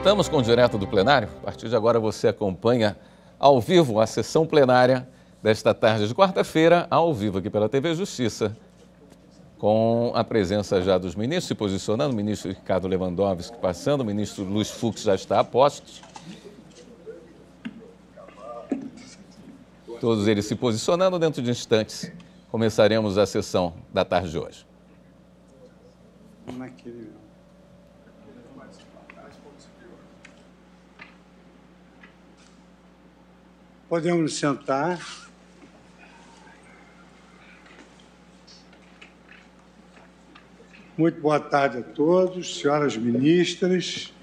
Voltamos com o Direto do Plenário. A partir de agora você acompanha ao vivo a sessão plenária desta tarde de quarta-feira, ao vivo aqui pela TV Justiça, com a presença já dos ministros se posicionando, o ministro Ricardo Lewandowski passando, o ministro Luiz Fux já está a postos. Todos eles se posicionando. Dentro de instantes, começaremos a sessão da tarde de hoje. Podemos nos sentar. Muito boa tarde a todos, senhoras ministras,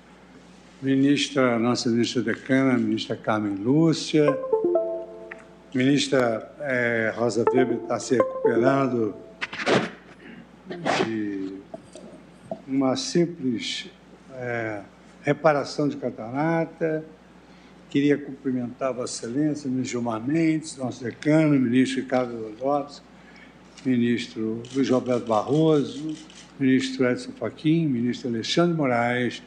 nossa ministra decana, ministra Carmen Lúcia, ministra Rosa Weber está se recuperando de uma simples reparação de catarata. Queria cumprimentar Vossa Excelência, ministro Gilmar Mendes, nosso decano, ministro Ricardo Lewandowski, ministro Luiz Roberto Barroso, ministro Edson Fachin, ministro Alexandre Moraes,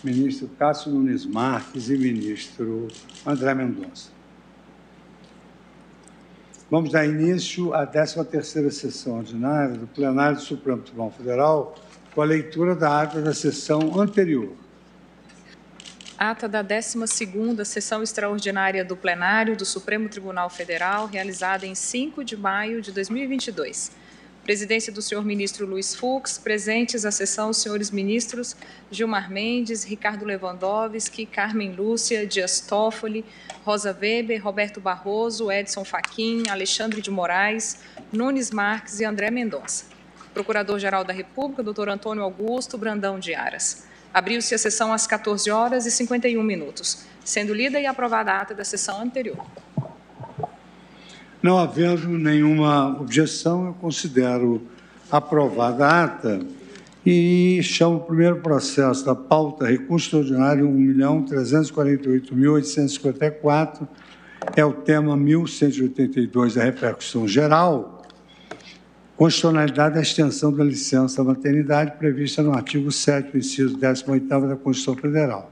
ministro Cássio Nunes Marques e ministro André Mendonça. Vamos dar início à 13ª sessão ordinária do plenário do Supremo Tribunal Federal, com a leitura da ata da sessão anterior. Ata da 12ª Sessão Extraordinária do Plenário do Supremo Tribunal Federal, realizada em 5 de maio de 2022. Presidência do senhor ministro Luiz Fux, presentes à sessão os senhores ministros Gilmar Mendes, Ricardo Lewandowski, Carmen Lúcia, Dias Toffoli, Rosa Weber, Roberto Barroso, Edson Fachin, Alexandre de Moraes, Nunes Marques e André Mendonça. Procurador-Geral da República, doutor Antônio Augusto Brandão de Aras. Abriu-se a sessão às 14h51, sendo lida e aprovada a ata da sessão anterior. Não havendo nenhuma objeção, eu considero aprovada a ata e chamo o primeiro processo da pauta recurso extraordinário 1.348.854, é o tema 1182 da repercussão geral, constitucionalidade da extensão da licença maternidade prevista no artigo 7º, inciso 18º da Constituição Federal.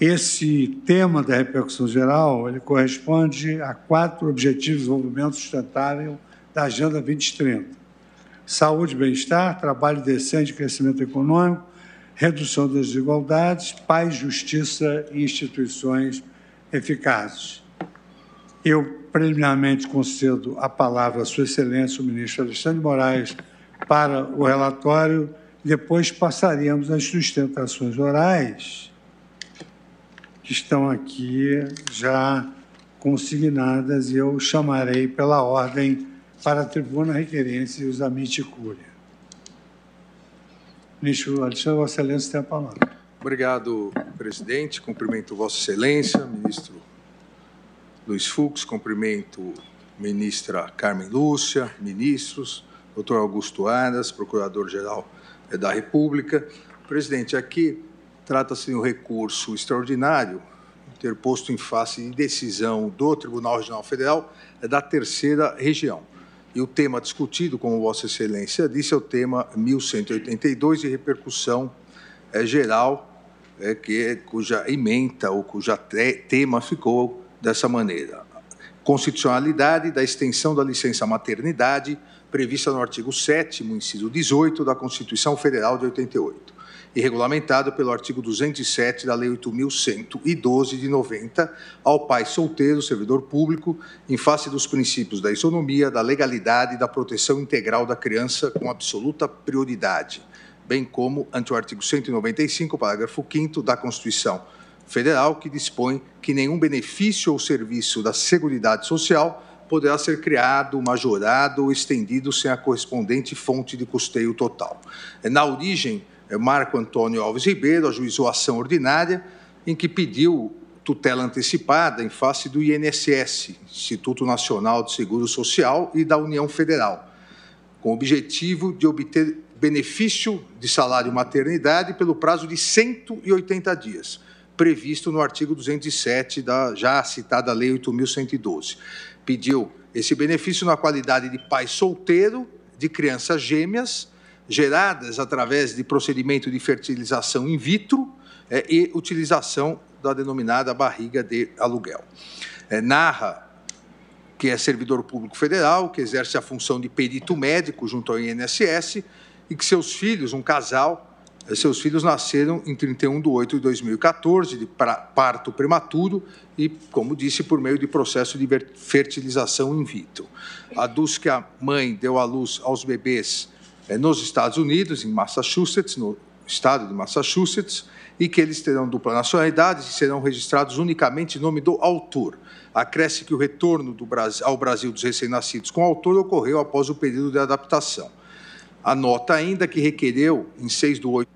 Esse tema da repercussão geral, ele corresponde a 4 objetivos de desenvolvimento sustentável da Agenda 2030. Saúde e bem-estar, trabalho decente e crescimento econômico, redução das desigualdades, paz, justiça e instituições eficazes. Eu, preliminarmente, concedo a palavra à Sua Excelência, o ministro Alexandre de Moraes, para o relatório. Depois passaríamos às sustentações orais, que estão aqui já consignadas, e eu chamarei pela ordem para a tribuna requerência e os amite cúria. Ministro Alexandre, Vossa Excelência tem a palavra. Obrigado, presidente. Cumprimento Vossa Excelência, ministro Luiz Fux, cumprimento ministra Carmen Lúcia, ministros, doutor Augusto Aras, procurador-geral da República. Presidente, aqui trata-se de um recurso extraordinário interposto em face de decisão do Tribunal Regional Federal da 3ª Região. E o tema discutido, como Vossa Excelência disse, é o tema 1182 de repercussão geral, cuja ementa ou cuja tema ficou dessa maneira: constitucionalidade da extensão da licença maternidade prevista no artigo 7º, inciso 18 da Constituição Federal de 88 e regulamentado pelo artigo 207 da Lei 8.112 de 90, ao pai solteiro, servidor público, em face dos princípios da isonomia, da legalidade e da proteção integral da criança com absoluta prioridade, bem como ante o artigo 195, parágrafo 5º da Constituição Federal, que dispõe que nenhum benefício ou serviço da Seguridade Social poderá ser criado, majorado ou estendido sem a correspondente fonte de custeio total. Na origem, Marco Antônio Alves Ribeiro ajuizou a ação ordinária em que pediu tutela antecipada em face do INSS, Instituto Nacional de Seguro Social, e da União Federal, com o objetivo de obter benefício de salário maternidade pelo prazo de 180 dias, previsto no artigo 207 da já citada Lei 8.112. Pediu esse benefício na qualidade de pai solteiro de crianças gêmeas, geradas através de procedimento de fertilização in vitro, e utilização da denominada barriga de aluguel. Narra que é servidor público federal, que exerce a função de perito médico junto ao INSS e que seus filhos, um casal, seus filhos nasceram em 31 de 8 de 2014, de parto prematuro e, como disse, por meio de processo de fertilização in vitro. Aduz que a mãe deu à luz aos bebês nos Estados Unidos, em Massachusetts, no estado de Massachusetts, e que eles terão dupla nacionalidade e serão registrados unicamente em nome do autor. Acresce que o retorno ao Brasil dos recém-nascidos com o autor ocorreu após o período de adaptação. Anota ainda que requereu, em 6 de 8,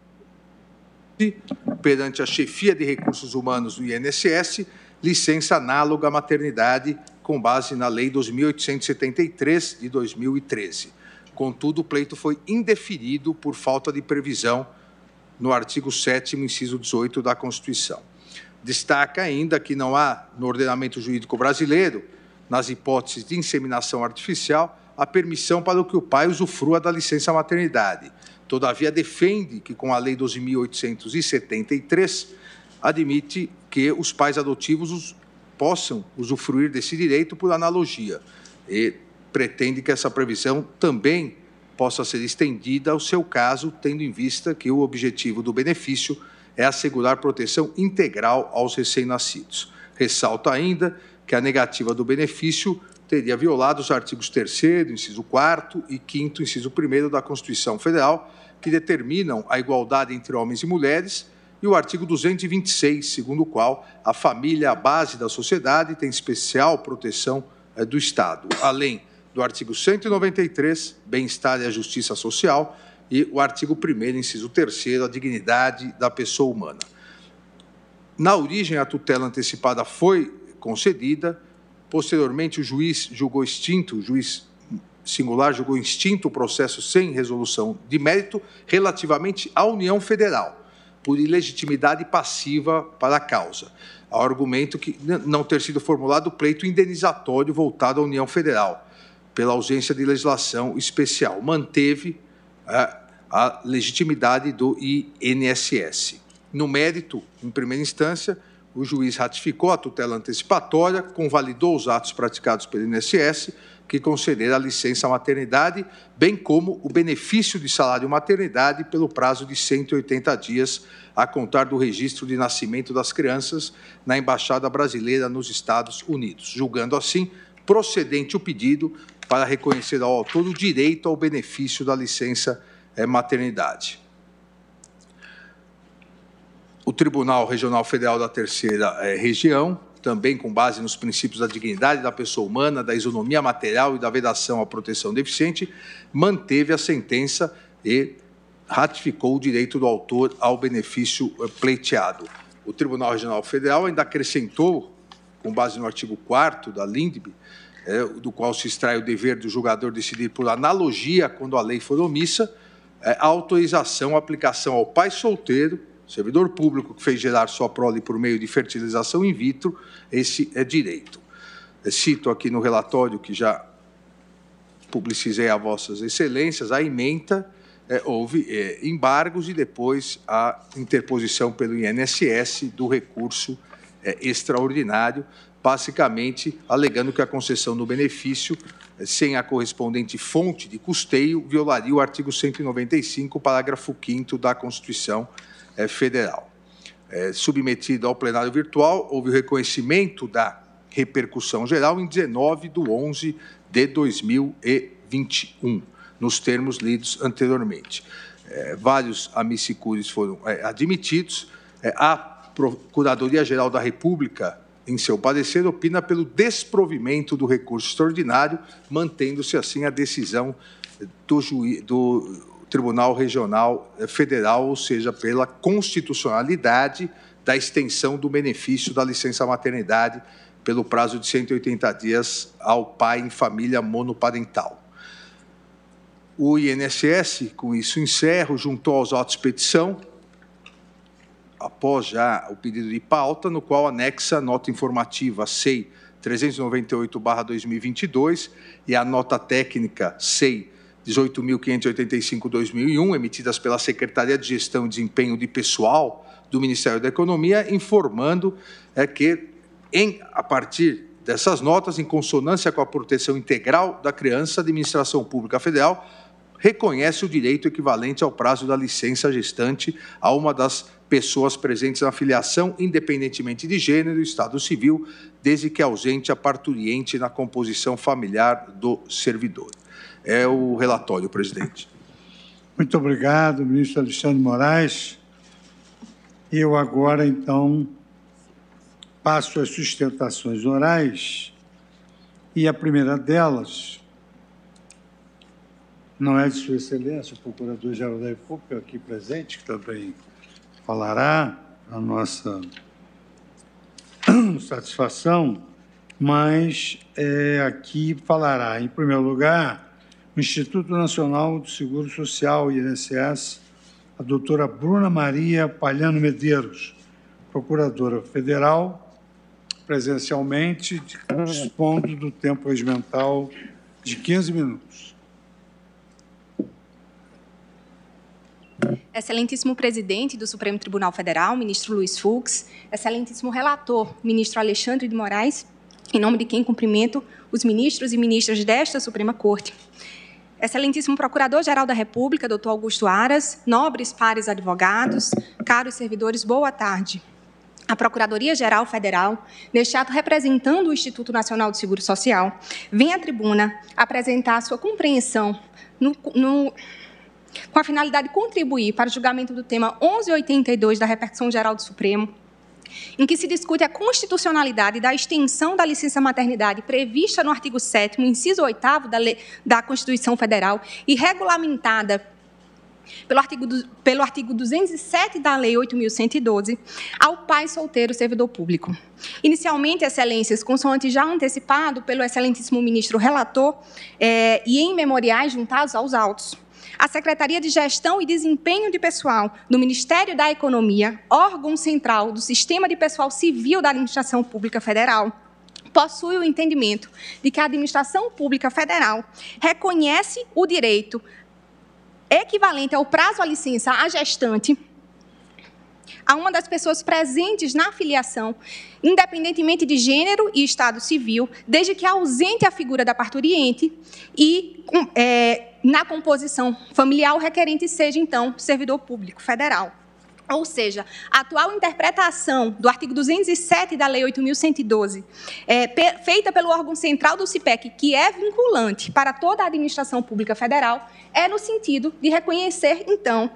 perante a chefia de recursos humanos do INSS, licença análoga à maternidade com base na Lei 2.873, de 2013. Contudo, o pleito foi indeferido por falta de previsão no artigo 7º, inciso 18 da Constituição. Destaca ainda que não há, no ordenamento jurídico brasileiro, nas hipóteses de inseminação artificial, a permissão para que o pai usufrua da licença maternidade. Todavia, defende que, com a Lei 12.873, admite que os pais adotivos possam usufruir desse direito por analogia e pretende que essa previsão também possa ser estendida ao seu caso, tendo em vista que o objetivo do benefício é assegurar proteção integral aos recém-nascidos. Ressalta ainda que a negativa do benefício teria violado os artigos 3º, inciso 4º e 5º, inciso 1º da Constituição Federal, que determinam a igualdade entre homens e mulheres, e o artigo 226, segundo o qual a família é a base da sociedade e tem especial proteção do Estado, além do artigo 193, bem-estar e a justiça social, e o artigo 1º, inciso 3º, a dignidade da pessoa humana. Na origem, a tutela antecipada foi concedida, posteriormente o juiz julgou extinto, o juiz singular julgou extinto o processo sem resolução de mérito relativamente à União Federal, por ilegitimidade passiva para a causa, ao argumento que não ter sido formulado pleito indenizatório voltado à União Federal, pela ausência de legislação especial. Manteve a legitimidade do INSS. No mérito, em primeira instância, o juiz ratificou a tutela antecipatória, convalidou os atos praticados pelo INSS, que concederam a licença maternidade, bem como o benefício de salário maternidade pelo prazo de 180 dias a contar do registro de nascimento das crianças na Embaixada Brasileira nos Estados Unidos, julgando assim procedente o pedido para reconhecer ao autor o direito ao benefício da licença maternidade. O Tribunal Regional Federal da Terceira Região, também com base nos princípios da dignidade da pessoa humana, da isonomia material e da vedação à proteção deficiente, manteve a sentença e ratificou o direito do autor ao benefício pleiteado. O Tribunal Regional Federal ainda acrescentou, com base no artigo 4º da LINDB, do qual se extrai o dever do julgador decidir por analogia quando a lei for omissa, a autorização à aplicação ao pai solteiro, servidor público que fez gerar sua prole por meio de fertilização in vitro, esse é direito. Cito aqui no relatório que já publicizei a vossas excelências, a ementa, houve embargos e depois a interposição pelo INSS do recurso extraordinário, basicamente alegando que a concessão do benefício, sem a correspondente fonte de custeio, violaria o artigo 195, parágrafo 5º da Constituição Federal. Submetido ao plenário virtual, houve o reconhecimento da repercussão geral em 19 de 11 de 2021, nos termos lidos anteriormente. Vários amicicures foram admitidos. A Procuradoria-Geral da República, em seu parecer, opina pelo desprovimento do recurso extraordinário, mantendo-se assim a decisão do Tribunal Regional Federal, ou seja, pela constitucionalidade da extensão do benefício da licença maternidade pelo prazo de 180 dias ao pai em família monoparental. O INSS, com isso encerro, juntou aos autos de petição, após já o pedido de pauta, no qual anexa a nota informativa SEI 398/2022 e a nota técnica SEI 18.585/2001, emitidas pela Secretaria de Gestão e Desempenho de Pessoal do Ministério da Economia, informando que, a partir dessas notas, em consonância com a proteção integral da criança, a Administração Pública Federal reconhece o direito equivalente ao prazo da licença gestante a uma das pessoas presentes na filiação, independentemente de gênero e estado civil, desde que ausente a parturiente na composição familiar do servidor. É o relatório, presidente. Muito obrigado, ministro Alexandre Moraes. Eu agora, então, passo às sustentações orais, e a primeira delas não é de Sua Excelência, o Procurador-Geral da República, aqui presente, que também falará a nossa satisfação, mas aqui falará, em primeiro lugar, o Instituto Nacional do Seguro Social, INSS, a doutora Bruna Maria Palhano Medeiros, Procuradora Federal, presencialmente, dispondo do tempo regimental de 15 minutos. Excelentíssimo presidente do Supremo Tribunal Federal, ministro Luiz Fux, excelentíssimo relator, ministro Alexandre de Moraes, em nome de quem cumprimento os ministros e ministras desta Suprema Corte, excelentíssimo Procurador-Geral da República, doutor Augusto Aras, nobres pares advogados, caros servidores, boa tarde. A Procuradoria-Geral Federal, neste ato representando o Instituto Nacional do Seguro Social, vem à tribuna apresentar sua compreensão com a finalidade de contribuir para o julgamento do tema 1182 da Repercussão Geral do Supremo, em que se discute a constitucionalidade da extensão da licença maternidade prevista no artigo 7º, inciso 8º da Constituição Federal e regulamentada pelo artigo 207 da Lei 8.112, ao pai solteiro servidor público. Inicialmente, excelências, consoante já antecipado pelo excelentíssimo ministro relator e em memoriais juntados aos autos, a Secretaria de Gestão e Desempenho de Pessoal do Ministério da Economia, órgão central do Sistema de Pessoal Civil da Administração Pública Federal, possui o entendimento de que a Administração Pública Federal reconhece o direito equivalente ao prazo à licença à gestante a uma das pessoas presentes na filiação, independentemente de gênero e estado civil, desde que ausente a figura da parturiente e na composição familiar o requerente seja, então, servidor público federal. Ou seja, a atual interpretação do artigo 207 da Lei 8.112, feita pelo órgão central do CIPEC, que é vinculante para toda a administração pública federal, é no sentido de reconhecer, então,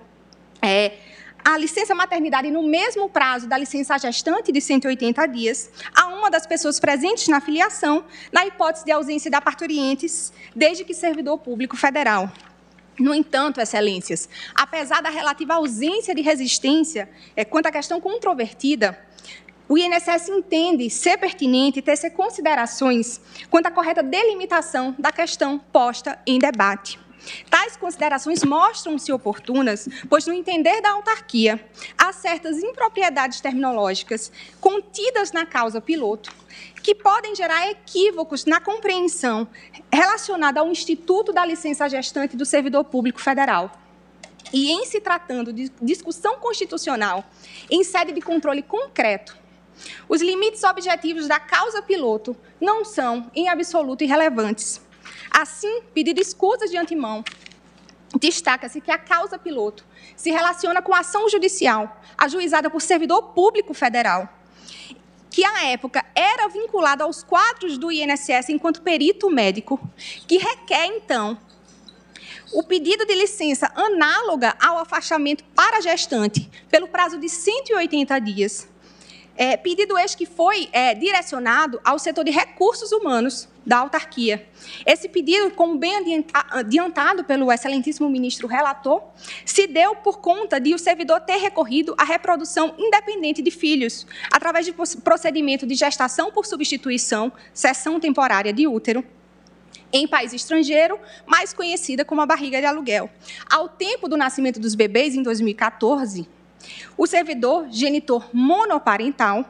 a licença maternidade no mesmo prazo da licença gestante de 180 dias a uma das pessoas presentes na filiação, na hipótese de ausência da parturientes, desde que servidor público federal. No entanto, excelências, apesar da relativa ausência de resistência quanto à questão controvertida, o INSS entende ser pertinente tecer considerações quanto à correta delimitação da questão posta em debate. Tais considerações mostram-se oportunas, pois, no entender da autarquia, há certas impropriedades terminológicas contidas na causa piloto que podem gerar equívocos na compreensão relacionada ao Instituto da Licença Gestante do Servidor Público Federal. E, em se tratando de discussão constitucional em sede de controle concreto, os limites objetivos da causa piloto não são, em absoluto, irrelevantes. Assim, pedido escusas de antemão, destaca-se que a causa piloto se relaciona com a ação judicial ajuizada por servidor público federal, que, à época, era vinculado aos quadros do INSS enquanto perito médico, que requer, então, o pedido de licença análoga ao afastamento para gestante pelo prazo de 180 dias, pedido este que foi direcionado ao setor de recursos humanos da autarquia. Esse pedido, como bem adiantado pelo excelentíssimo ministro relator, se deu por conta de o servidor ter recorrido à reprodução independente de filhos, através de procedimento de gestação por substituição, cessão temporária de útero, em país estrangeiro, mais conhecida como a barriga de aluguel. Ao tempo do nascimento dos bebês, em 2014, o servidor genitor monoparental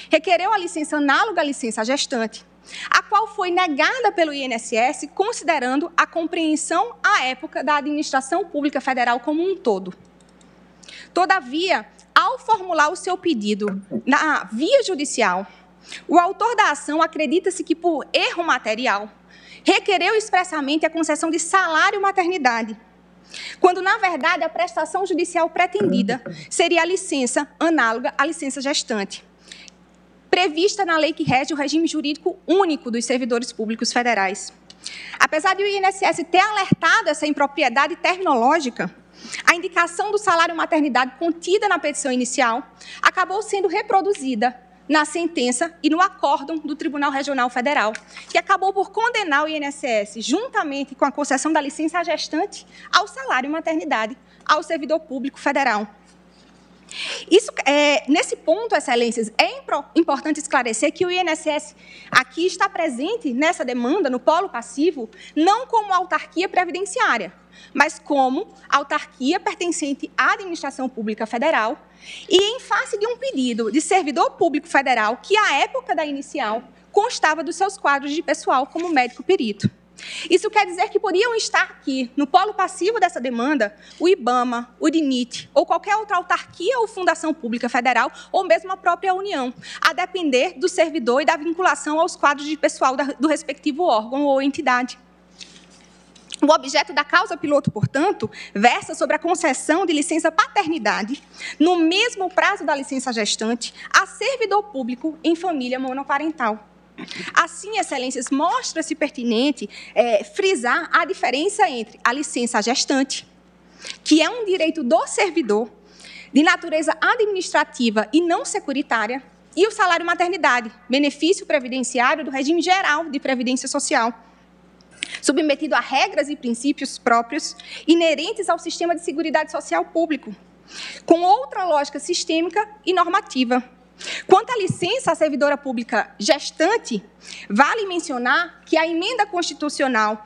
requereu a licença análoga à licença gestante, a qual foi negada pelo INSS, considerando a compreensão à época da administração pública federal como um todo. Todavia, ao formular o seu pedido na via judicial, o autor da ação acredita-se que, por erro material, requereu expressamente a concessão de salário maternidade, quando, na verdade, a prestação judicial pretendida seria a licença análoga à licença gestante, prevista na lei que rege o regime jurídico único dos servidores públicos federais. Apesar de o INSS ter alertado essa impropriedade terminológica, a indicação do salário maternidade contida na petição inicial acabou sendo reproduzida na sentença e no acórdão do Tribunal Regional Federal, que acabou por condenar o INSS, juntamente com a concessão da licença gestante, ao salário maternidade ao servidor público federal. Nesse ponto, excelências, é importante esclarecer que o INSS aqui está presente nessa demanda, no polo passivo, não como autarquia previdenciária, mas como autarquia pertencente à administração pública federal e em face de um pedido de servidor público federal que, à época da inicial, constava dos seus quadros de pessoal como médico perito. Isso quer dizer que poderiam estar aqui, no polo passivo dessa demanda, o IBAMA, o DINIT, ou qualquer outra autarquia ou fundação pública federal, ou mesmo a própria União, a depender do servidor e da vinculação aos quadros de pessoal do respectivo órgão ou entidade. O objeto da causa piloto, portanto, versa sobre a concessão de licença paternidade, no mesmo prazo da licença gestante, a servidor público em família monoparental. Assim, excelências, mostra-se pertinente frisar a diferença entre a licença gestante, que é um direito do servidor, de natureza administrativa e não securitária, e o salário maternidade, benefício previdenciário do regime geral de previdência social, submetido a regras e princípios próprios inerentes ao sistema de seguridade social público, com outra lógica sistêmica e normativa. Quanto à licença à servidora pública gestante, vale mencionar que a emenda constitucional,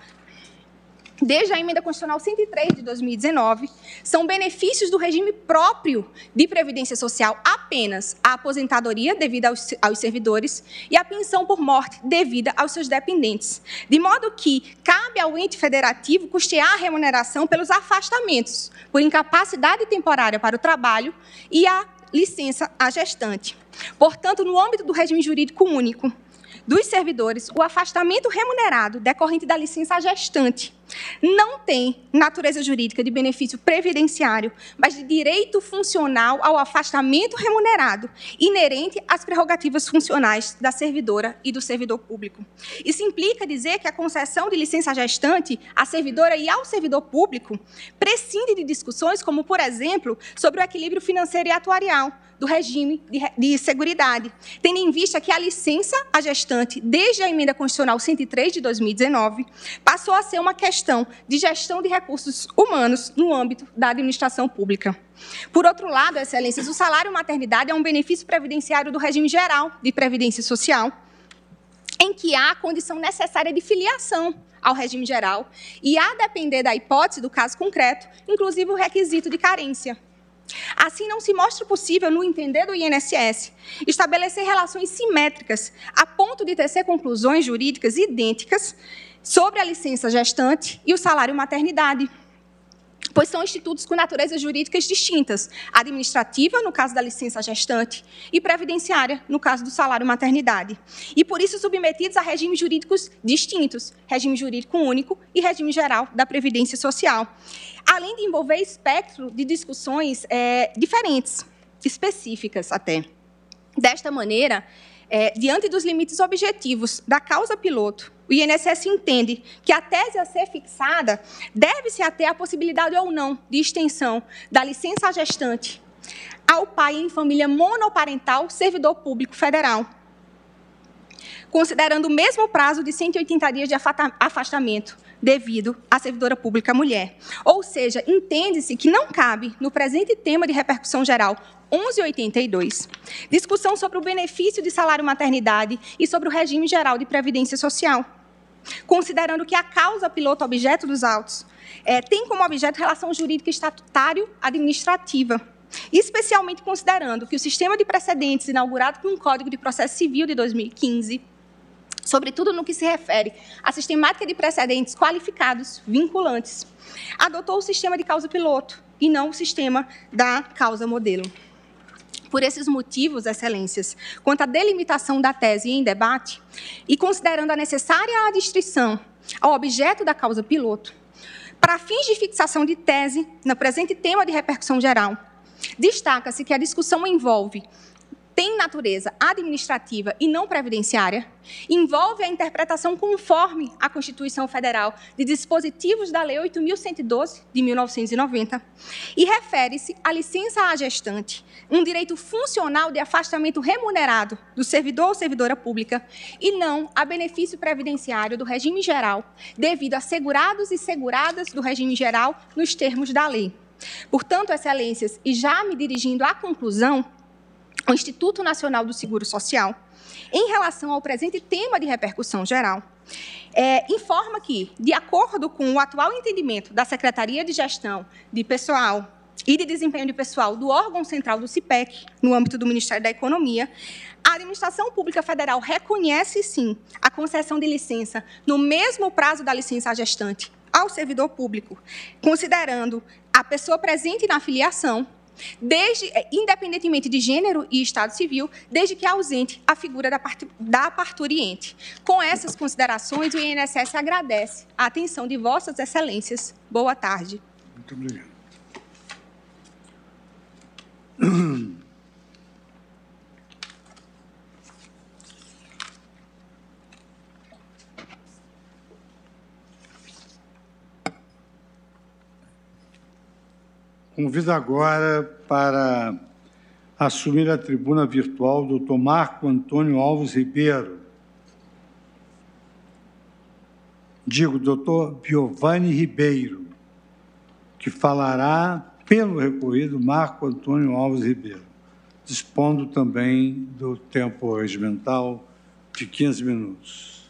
desde a emenda constitucional 103 de 2019, são benefícios do regime próprio de previdência social apenas a aposentadoria devida aos servidores e a pensão por morte devida aos seus dependentes, de modo que cabe ao ente federativo custear a remuneração pelos afastamentos por incapacidade temporária para o trabalho e a licença à gestante. Portanto, no âmbito do regime jurídico único dos servidores, o afastamento remunerado decorrente da licença gestante não tem natureza jurídica de benefício previdenciário, mas de direito funcional ao afastamento remunerado, inerente às prerrogativas funcionais da servidora e do servidor público. Isso implica dizer que a concessão de licença gestante à servidora e ao servidor público prescinde de discussões como, por exemplo, sobre o equilíbrio financeiro e atuarial do regime de seguridade, tendo em vista que a licença à gestante, desde a emenda constitucional 103 de 2019, passou a ser uma questão de gestão de recursos humanos no âmbito da administração pública. Por outro lado, excelências, o salário maternidade é um benefício previdenciário do regime geral de previdência social, em que há a condição necessária de filiação ao regime geral e, a depender da hipótese do caso concreto, inclusive o requisito de carência. Assim, não se mostra possível, no entender do INSS, estabelecer relações simétricas a ponto de tecer conclusões jurídicas idênticas sobre a licença gestante e o salário maternidade, pois são institutos com naturezas jurídicas distintas, administrativa, no caso da licença gestante, e previdenciária, no caso do salário maternidade, e, por isso, submetidos a regimes jurídicos distintos, regime jurídico único e regime geral da Previdência Social, além de envolver espectro de discussões diferentes, específicas até. Desta maneira, diante dos limites objetivos da causa piloto, o INSS entende que a tese a ser fixada deve-se ater à possibilidade ou não de extensão da licença à gestante ao pai em família monoparental servidor público federal, considerando o mesmo prazo de 180 dias de afastamento devido à servidora pública mulher. Ou seja, entende-se que não cabe, no presente tema de repercussão geral 1182, discussão sobre o benefício de salário maternidade e sobre o regime geral de previdência social, considerando que a causa piloto objeto dos autos tem como objeto relação jurídica estatutário-administrativa, especialmente considerando que o sistema de precedentes inaugurado pelo Código de Processo Civil de 2015 sobretudo no que se refere à sistemática de precedentes qualificados vinculantes, adotou o sistema de causa piloto e não o sistema da causa modelo. Por esses motivos, excelências, quanto à delimitação da tese em debate e considerando a necessária adstrição ao objeto da causa piloto, para fins de fixação de tese no presente tema de repercussão geral, destaca-se que a discussão tem natureza administrativa e não previdenciária, envolve a interpretação conforme a Constituição Federal de dispositivos da Lei 8.112, de 1990, e refere-se à licença à gestante, um direito funcional de afastamento remunerado do servidor ou servidora pública, e não a benefício previdenciário do regime geral, devido a segurados e seguradas do regime geral nos termos da lei. Portanto, excelências, e já me dirigindo à conclusão, o Instituto Nacional do Seguro Social, em relação ao presente tema de repercussão geral, informa que, de acordo com o atual entendimento da Secretaria de Gestão de Pessoal e de Desempenho de Pessoal do órgão central do CIPEC, no âmbito do Ministério da Economia, a Administração Pública Federal reconhece, sim, a concessão de licença no mesmo prazo da licença à gestante ao servidor público, considerando a pessoa presente na filiação, independentemente de gênero e estado civil, desde que ausente a figura da parturiente. Com essas considerações, o INSS agradece a atenção de vossas excelências. Boa tarde. Muito obrigado. Convido agora para assumir a tribuna virtual o Dr. Marco Antônio Alves Ribeiro. Digo, Dr. Giovanni Ribeiro, que falará pelo recorrido Marco Antônio Alves Ribeiro, dispondo também do tempo regimental de 15 minutos.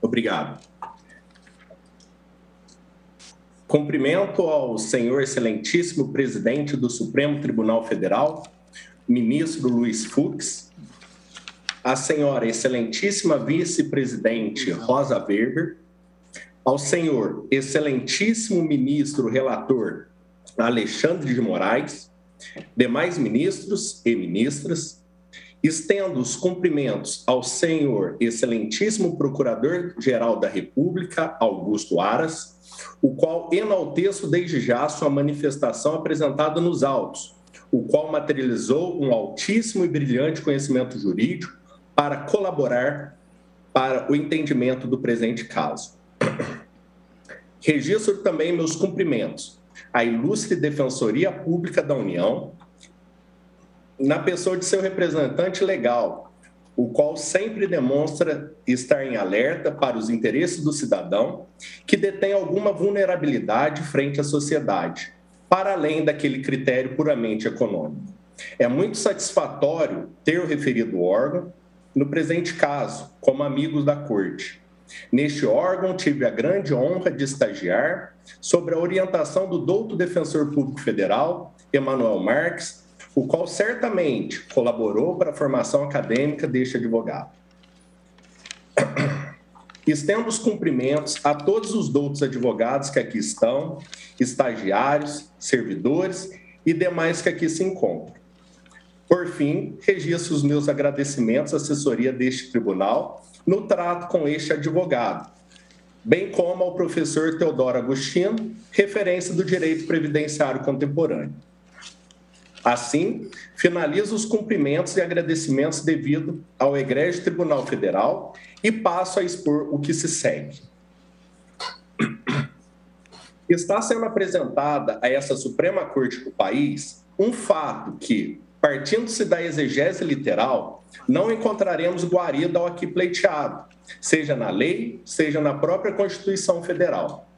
Obrigado. Cumprimento ao senhor excelentíssimo presidente do Supremo Tribunal Federal, ministro Luiz Fux, a senhora excelentíssima vice-presidente Rosa Weber, ao senhor excelentíssimo ministro relator Alexandre de Moraes, demais ministros e ministras. Estendo os cumprimentos ao senhor excelentíssimo Procurador-Geral da República, Augusto Aras, o qual enalteço desde já sua manifestação apresentada nos autos, o qual materializou um altíssimo e brilhante conhecimento jurídico para colaborar para o entendimento do presente caso. Registro também meus cumprimentos à ilustre Defensoria Pública da União, na pessoa de seu representante legal, o qual sempre demonstra estar em alerta para os interesses do cidadão que detém alguma vulnerabilidade frente à sociedade, para além daquele critério puramente econômico. É muito satisfatório ter o referido órgão, no presente caso, como amigos da Corte. Neste órgão, tive a grande honra de estagiar sob a orientação do douto Defensor Público Federal, Emanuel Marques, o qual certamente colaborou para a formação acadêmica deste advogado. Estendo os cumprimentos a todos os doutos advogados que aqui estão, estagiários, servidores e demais que aqui se encontram. Por fim, registro os meus agradecimentos à assessoria deste tribunal no trato com este advogado, bem como ao professor Teodoro Agostino, referência do direito previdenciário contemporâneo. Assim, finalizo os cumprimentos e agradecimentos devido ao egrégio Tribunal Federal e passo a expor o que se segue. Está sendo apresentada a essa Suprema Corte do país um fato que, partindo-se da exegese literal, não encontraremos guarida ao aqui pleiteado, seja na lei, seja na própria Constituição Federal.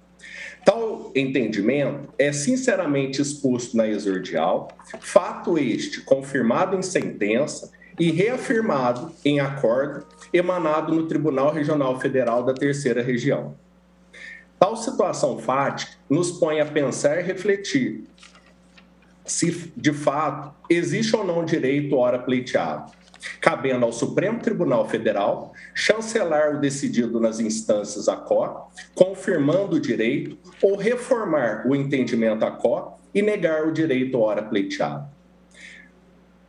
Tal entendimento é sinceramente exposto na exordial, fato este confirmado em sentença e reafirmado em acordo emanado no Tribunal Regional Federal da Terceira Região. Tal situação fática nos põe a pensar e refletir se de fato existe ou não direito hora pleiteado, cabendo ao Supremo Tribunal Federal chancelar o decidido nas instâncias ACO, confirmando o direito, ou reformar o entendimento ACO e negar o direito hora pleiteado.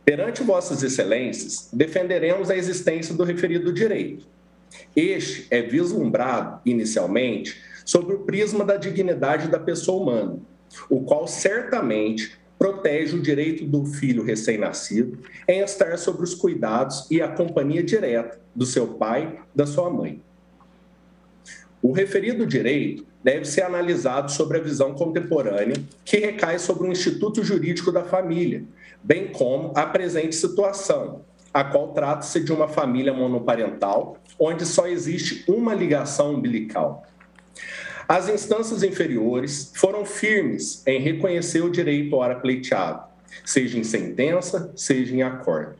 Perante Vossas Excelências, defenderemos a existência do referido direito. Este é vislumbrado, inicialmente, sob o prisma da dignidade da pessoa humana, o qual certamente protege o direito do filho recém-nascido em estar sob os cuidados e a companhia direta do seu pai, da sua mãe. O referido direito deve ser analisado sobre a visão contemporânea que recai sobre o Instituto Jurídico da Família, bem como a presente situação, a qual trata-se de uma família monoparental, onde só existe uma ligação umbilical. As instâncias inferiores foram firmes em reconhecer o direito hora pleiteado, seja em sentença, seja em acordo.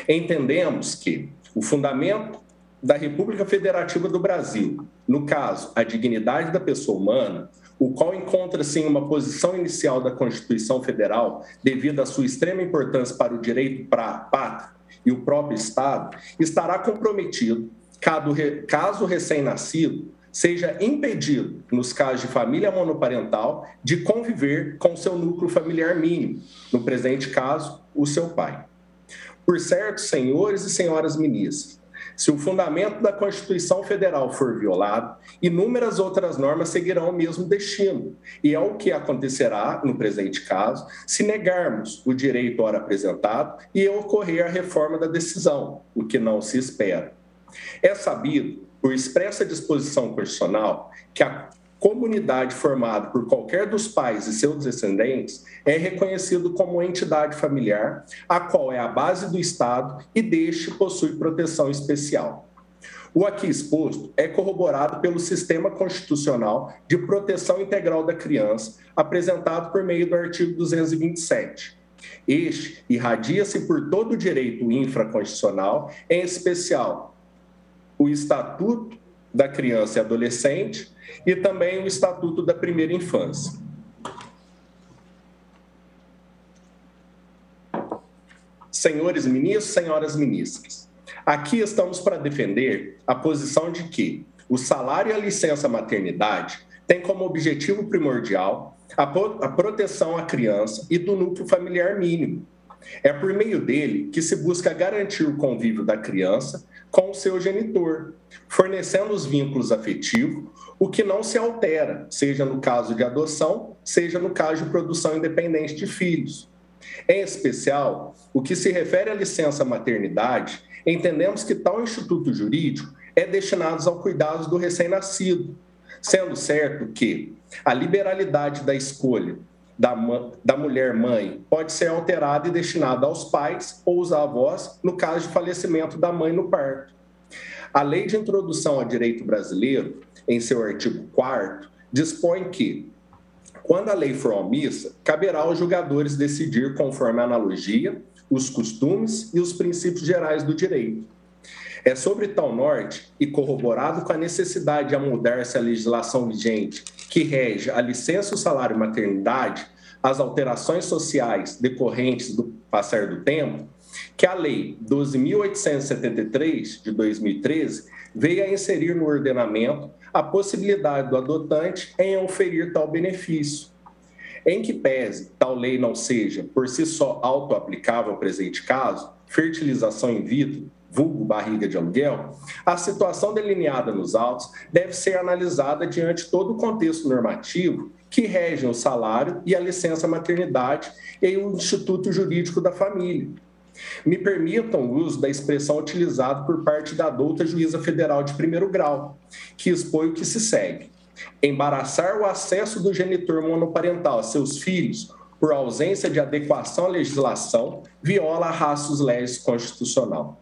Entendemos que o fundamento da República Federativa do Brasil, no caso, a dignidade da pessoa humana, o qual encontra-se em uma posição inicial da Constituição Federal devido à sua extrema importância para o direito para a pátria e o próprio Estado, estará comprometido caso o recém-nascido seja impedido, nos casos de família monoparental, de conviver com seu núcleo familiar mínimo, no presente caso, o seu pai. Por certo, senhores e senhoras ministras, se o fundamento da Constituição Federal for violado, inúmeras outras normas seguirão o mesmo destino, e é o que acontecerá, no presente caso, se negarmos o direito ora apresentado e ocorrer a reforma da decisão, o que não se espera. É sabido, por expressa disposição constitucional, que a comunidade formada por qualquer dos pais e seus descendentes é reconhecido como entidade familiar, a qual é a base do Estado e deste possui proteção especial. O aqui exposto é corroborado pelo Sistema Constitucional de Proteção Integral da Criança, apresentado por meio do artigo 227. Este irradia-se por todo o direito infraconstitucional, em especial o Estatuto da Criança e Adolescente e também o Estatuto da Primeira Infância. Senhores ministros, senhoras ministras, aqui estamos para defender a posição de que o salário e a licença maternidade têm como objetivo primordial a proteção à criança e do núcleo familiar mínimo. É por meio dele que se busca garantir o convívio da criança com o seu genitor, fornecendo os vínculos afetivos, o que não se altera, seja no caso de adoção, seja no caso de produção independente de filhos. Em especial, o que se refere à licença maternidade, entendemos que tal instituto jurídico é destinado ao cuidado do recém-nascido, sendo certo que a liberalidade da escolha da mulher-mãe pode ser alterada e destinada aos pais ou aos avós no caso de falecimento da mãe no parto. A Lei de Introdução ao Direito Brasileiro, em seu artigo 4º, dispõe que, quando a lei for omissa, caberá aos julgadores decidir conforme a analogia, os costumes e os princípios gerais do direito. É sobre tal norte, e corroborado com a necessidade de amoldar-se à legislação vigente que rege a licença, o salário e maternidade, as alterações sociais decorrentes do passar do tempo, que a Lei 12.873, de 2013, veio a inserir no ordenamento a possibilidade do adotante em oferir tal benefício. Em que pese tal lei não seja, por si só, auto-aplicável ao presente caso, fertilização in vitro, vulgo barriga de aluguel, a situação delineada nos autos deve ser analisada diante todo o contexto normativo que regem o salário e a licença maternidade e o Instituto Jurídico da Família. Me permitam o uso da expressão utilizada por parte da douta juíza federal de primeiro grau, que expõe o que se segue. Embaraçar o acesso do genitor monoparental a seus filhos por ausência de adequação à legislação viola a ratio legis constitucional.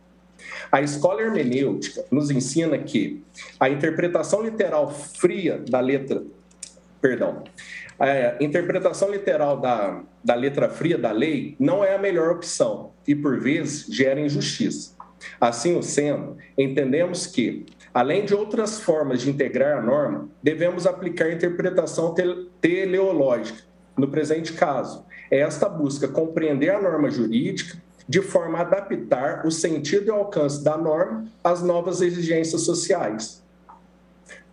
A escola hermenêutica nos ensina que a interpretação literal fria da letra... A interpretação literal da letra fria da lei não é a melhor opção e, por vezes, gera injustiça. Assim o sendo, entendemos que, além de outras formas de integrar a norma, devemos aplicar a interpretação teleológica, no presente caso, Esta busca compreender a norma jurídica de forma a adaptar o sentido e o alcance da norma às novas exigências sociais.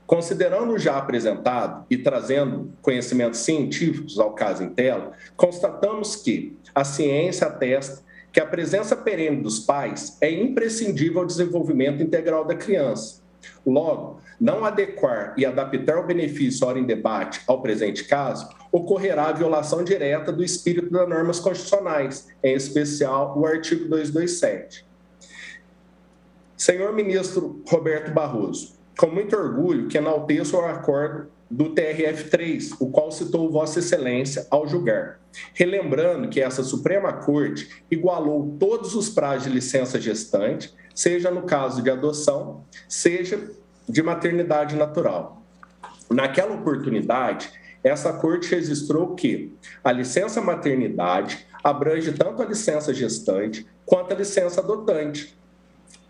Considerando o já apresentado e trazendo conhecimentos científicos ao caso em tela, constatamos que a ciência atesta que a presença perene dos pais é imprescindível ao desenvolvimento integral da criança. Logo, não adequar e adaptar o benefício ora em debate ao presente caso, ocorrerá a violação direta do espírito das normas constitucionais, em especial o artigo 227. Senhor ministro Roberto Barroso, com muito orgulho que enalteço o acordo do TRF3, o qual citou Vossa Excelência ao julgar, relembrando que essa Suprema Corte igualou todos os prazos de licença gestante, seja no caso de adoção, seja de maternidade natural. Naquela oportunidade, essa Corte registrou que a licença maternidade abrange tanto a licença gestante quanto a licença adotante,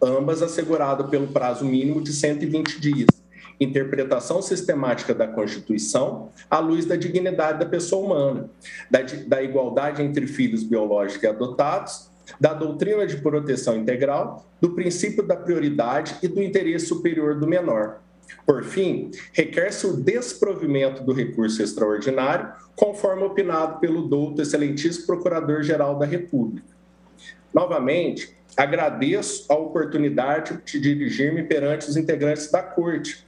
ambas asseguradas pelo prazo mínimo de 120 dias. Interpretação sistemática da Constituição à luz da dignidade da pessoa humana, da igualdade entre filhos biológicos e adotados, da doutrina de proteção integral, do princípio da prioridade e do interesse superior do menor. Por fim, requer-se o desprovimento do recurso extraordinário, conforme opinado pelo douto excelentíssimo Procurador-Geral da República. Novamente, agradeço a oportunidade de dirigir-me perante os integrantes da Corte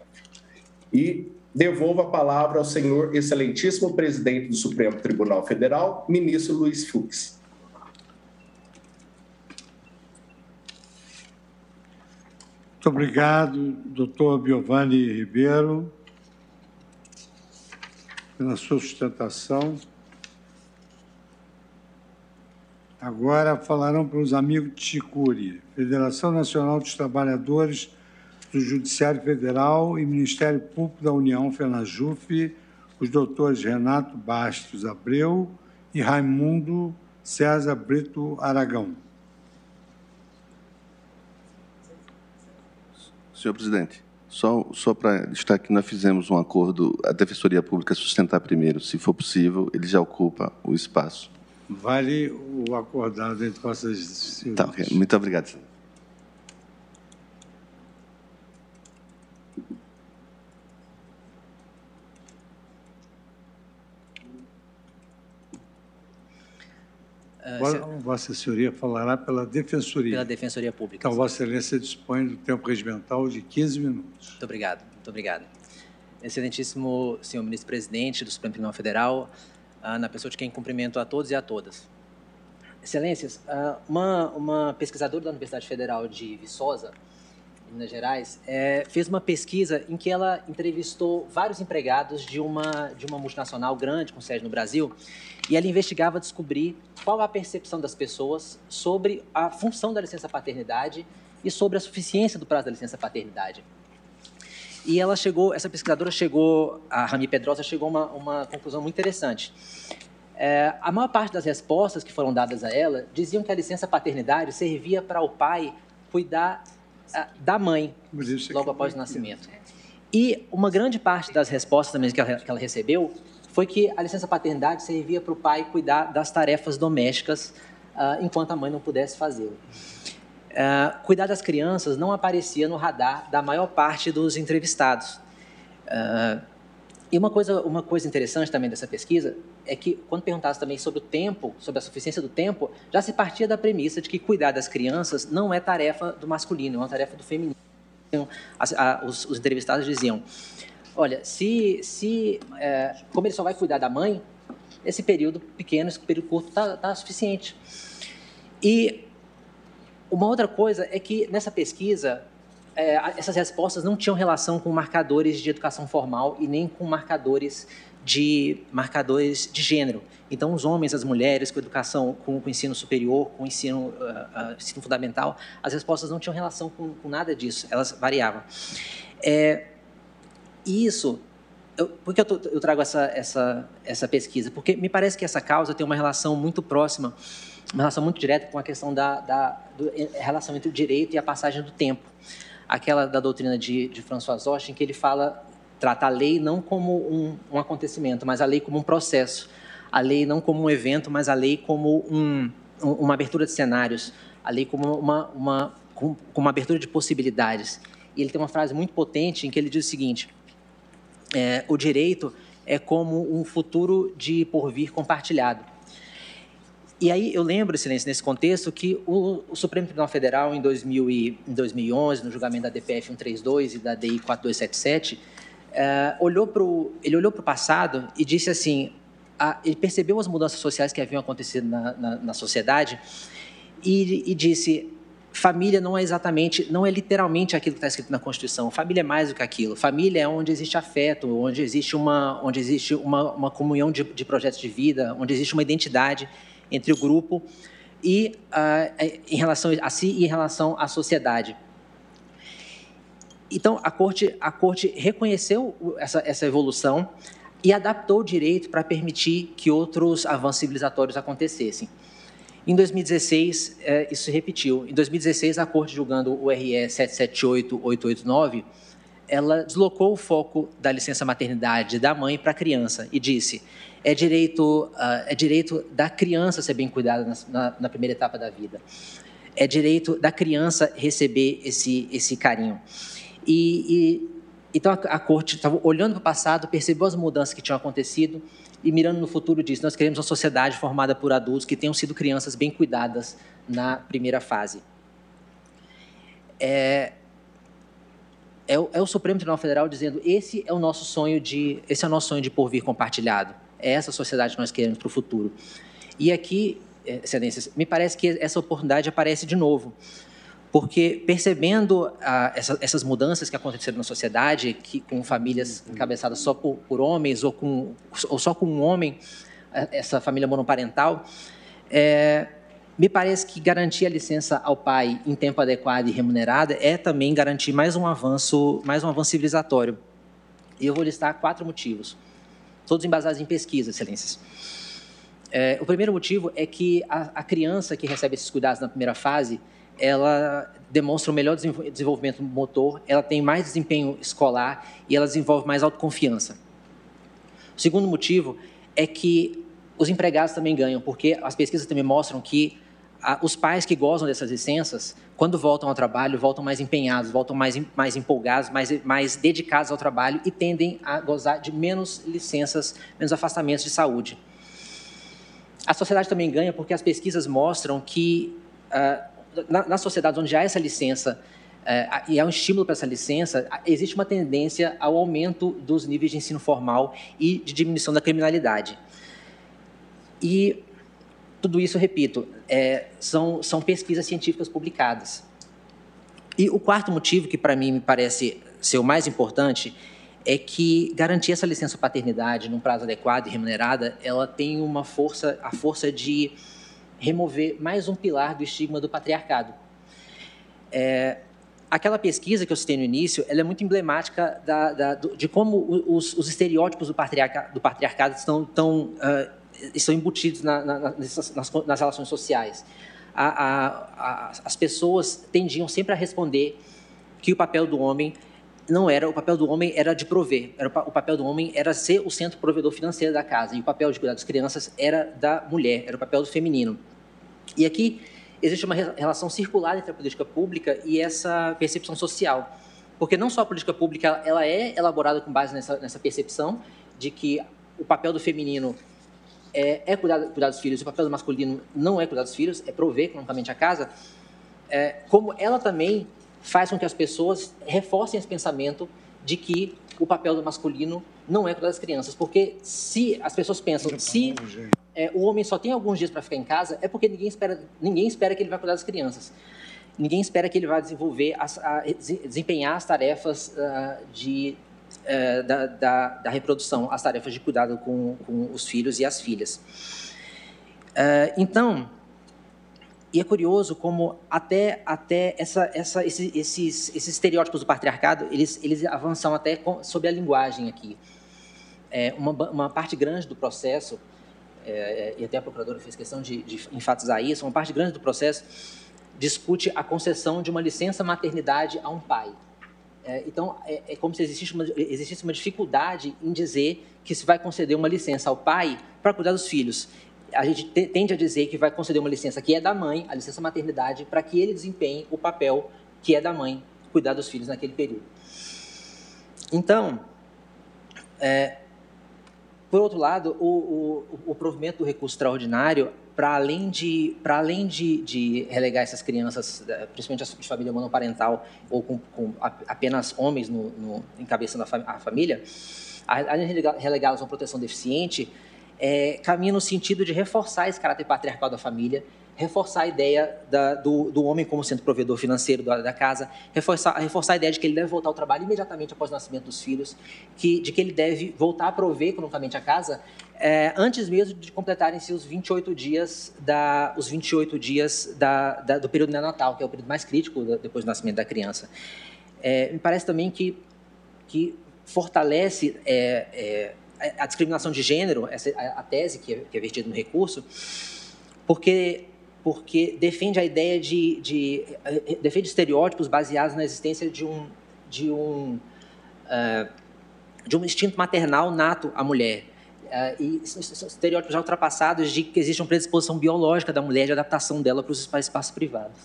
e devolvo a palavra ao senhor excelentíssimo presidente do Supremo Tribunal Federal, ministro Luiz Fux. Muito obrigado, doutor Giovanni Ribeiro, pela sua sustentação. Agora falarão para os amigos de Chicuri, Federação Nacional dos Trabalhadores do Judiciário Federal e Ministério Público da União, FENAJUF, os doutores Renato Bastos Abreu e Raimundo César Brito Aragão. Senhor presidente, só para destacar que nós fizemos um acordo, a Defensoria Pública sustentar primeiro, se for possível, ele já ocupa o espaço. Vale o acordado entre vossas senhorias. Tá, okay. Muito obrigado, senhor. Vossa Senhoria falará pela Defensoria. Pela Defensoria Pública. Então, Vossa Excelência dispõe do tempo regimental de 15 minutos. Muito obrigado, muito obrigado. Excelentíssimo senhor ministro-presidente do Supremo Tribunal Federal, na pessoa de quem cumprimento a todos e a todas. Excelências, uma pesquisadora da Universidade Federal de Viçosa, em Minas Gerais, fez uma pesquisa em que ela entrevistou vários empregados de uma multinacional grande, com sede no Brasil, e ela investigava descobrir qual a percepção das pessoas sobre a função da licença paternidade e sobre a suficiência do prazo da licença paternidade. E essa pesquisadora a Rami Pedrosa, chegou a uma conclusão muito interessante. A maior parte das respostas que foram dadas a ela diziam que a licença paternidade servia para o pai cuidar da mãe logo após o nascimento. E uma grande parte das respostas também que ela recebeu foi que a licença paternidade servia para o pai cuidar das tarefas domésticas enquanto a mãe não pudesse fazê-lo. Cuidar das crianças não aparecia no radar da maior parte dos entrevistados. E uma coisa interessante também dessa pesquisa é que, quando perguntasse também sobre o tempo, sobre a suficiência do tempo, já se partia da premissa de que cuidar das crianças não é tarefa do masculino, é uma tarefa do feminino. Então, os entrevistados diziam, olha, como ele só vai cuidar da mãe, esse período pequeno, esse período curto está suficiente. E uma outra coisa é que, nessa pesquisa, essas respostas não tinham relação com marcadores de educação formal e nem com marcadores de gênero. Então, os homens, as mulheres, com educação, com o ensino superior, com o ensino fundamental, as respostas não tinham relação com nada disso, elas variavam. Por que eu trago essa pesquisa? Porque me parece que essa causa tem uma relação muito próxima, uma relação muito direta com a questão da relação entre o direito e a passagem do tempo. Aquela da doutrina de François Hoche, em que ele trata a lei não como um acontecimento, mas a lei como um processo. a lei não como um evento, mas a lei como uma abertura de cenários, a lei como uma abertura de possibilidades. E ele tem uma frase muito potente em que ele diz o seguinte: o direito é como um futuro de porvir compartilhado. E aí eu lembro, Excelência, nesse contexto, que o Supremo Tribunal Federal, em 2011, no julgamento da DPF 132 e da DI 4277, ele olhou para o passado e disse assim, ele percebeu as mudanças sociais que haviam acontecido na sociedade e disse: família não é literalmente aquilo que está escrito na Constituição. Família é mais do que aquilo. Família é onde existe afeto, onde existe uma comunhão de projetos de vida, onde existe uma identidade entre o grupo e em relação a si e em relação à sociedade. Então, a Corte reconheceu essa evolução e adaptou o direito para permitir que outros avanços civilizatórios acontecessem. Em 2016, isso se repetiu. Em 2016, a Corte, julgando o RE 778889, ela deslocou o foco da licença maternidade da mãe para a criança e disse: é direito da criança ser bem cuidada na primeira etapa da vida. É direito da criança receber esse carinho. Então, a Corte estava olhando para o passado, percebeu as mudanças que tinham acontecido e, mirando no futuro, disse: nós queremos uma sociedade formada por adultos que tenham sido crianças bem cuidadas na primeira fase. É o Supremo Tribunal Federal dizendo: esse é o nosso sonho de porvir compartilhado. É essa sociedade que nós queremos para o futuro. E aqui, Excelências, me parece que essa oportunidade aparece de novo, porque percebendo essas mudanças que aconteceram na sociedade, com famílias encabeçadas só por homens ou só com um homem, essa família monoparental, me parece que garantir a licença ao pai em tempo adequado e remunerada é também garantir mais um avanço civilizatório. E eu vou listar 4 motivos, todos embasados em pesquisa, Excelências. O primeiro motivo é que a criança que recebe esses cuidados na primeira fase, ela demonstra um melhor desenvolvimento motor, ela tem mais desempenho escolar e ela desenvolve mais autoconfiança. O segundo motivo é que os empregados também ganham, porque as pesquisas também mostram que os pais que gozam dessas licenças, quando voltam ao trabalho, voltam mais empenhados, voltam mais empolgados, mais dedicados ao trabalho e tendem a gozar de menos licenças, menos afastamentos de saúde. A sociedade também ganha porque as pesquisas mostram que nas sociedades onde há essa licença e há um estímulo para essa licença, existe uma tendência ao aumento dos níveis de ensino formal e de diminuição da criminalidade. E tudo isso, repito, são pesquisas científicas publicadas. E o quarto motivo, que para mim me parece ser o mais importante, é que garantir essa licença paternidade num prazo adequado e remunerada, ela tem a força de remover mais um pilar do estigma do patriarcado. Aquela pesquisa que eu citei no início, ela é muito emblemática de como os estereótipos do patriarcado estão embutidos nas relações sociais. As pessoas tendiam sempre a responder que o papel do homem era de prover, o papel do homem era ser o centro provedor financeiro da casa, e o papel de cuidar das crianças era da mulher, era o papel do feminino. E aqui existe uma relação circular entre a política pública e essa percepção social, porque não só a política pública ela é elaborada com base nessa percepção de que o papel do feminino é cuidar dos filhos, e o papel do masculino não é cuidar dos filhos, é prover economicamente a casa, como ela também faz com que as pessoas reforcem esse pensamento de que o papel do masculino não é cuidar das crianças, porque se as pessoas pensam, se o homem só tem alguns dias para ficar em casa, é porque ninguém espera que ele vai cuidar das crianças. Ninguém espera que ele vai desempenhar as tarefas da reprodução, as tarefas de cuidado com os filhos e as filhas. Então, e é curioso como até esses estereótipos do patriarcado, eles avançam até sobre a linguagem aqui. Uma parte grande do processo, e até a procuradora fez questão de enfatizar isso, uma parte grande do processo discute a concessão de uma licença maternidade a um pai. Então, é como se existisse uma dificuldade em dizer que se vai conceder uma licença ao pai para cuidar dos filhos. A gente tende a dizer que vai conceder uma licença que é da mãe, a licença maternidade, para que ele desempenhe o papel que é da mãe, cuidar dos filhos naquele período. Então, por outro lado, o provimento do recurso extraordinário, para além de relegar essas crianças, principalmente as de família monoparental ou com apenas homens encabeçando a família, além de relegá-las a uma proteção deficiente, caminha no sentido de reforçar esse caráter patriarcal da família, reforçar a ideia do homem como sendo provedor financeiro da casa, reforçar a ideia de que ele deve voltar ao trabalho imediatamente após o nascimento dos filhos, de que ele deve voltar a prover economicamente a casa antes mesmo de completarem-se os 28 dias do período neonatal, que é o período mais crítico depois do nascimento da criança. Me parece também que fortalece a discriminação de gênero, a tese que é vertida no recurso, porque defende a ideia defende estereótipos baseados na existência de um instinto maternal nato à mulher. E estereótipos já ultrapassados de que existe uma predisposição biológica da mulher de adaptação dela para os espaços privados.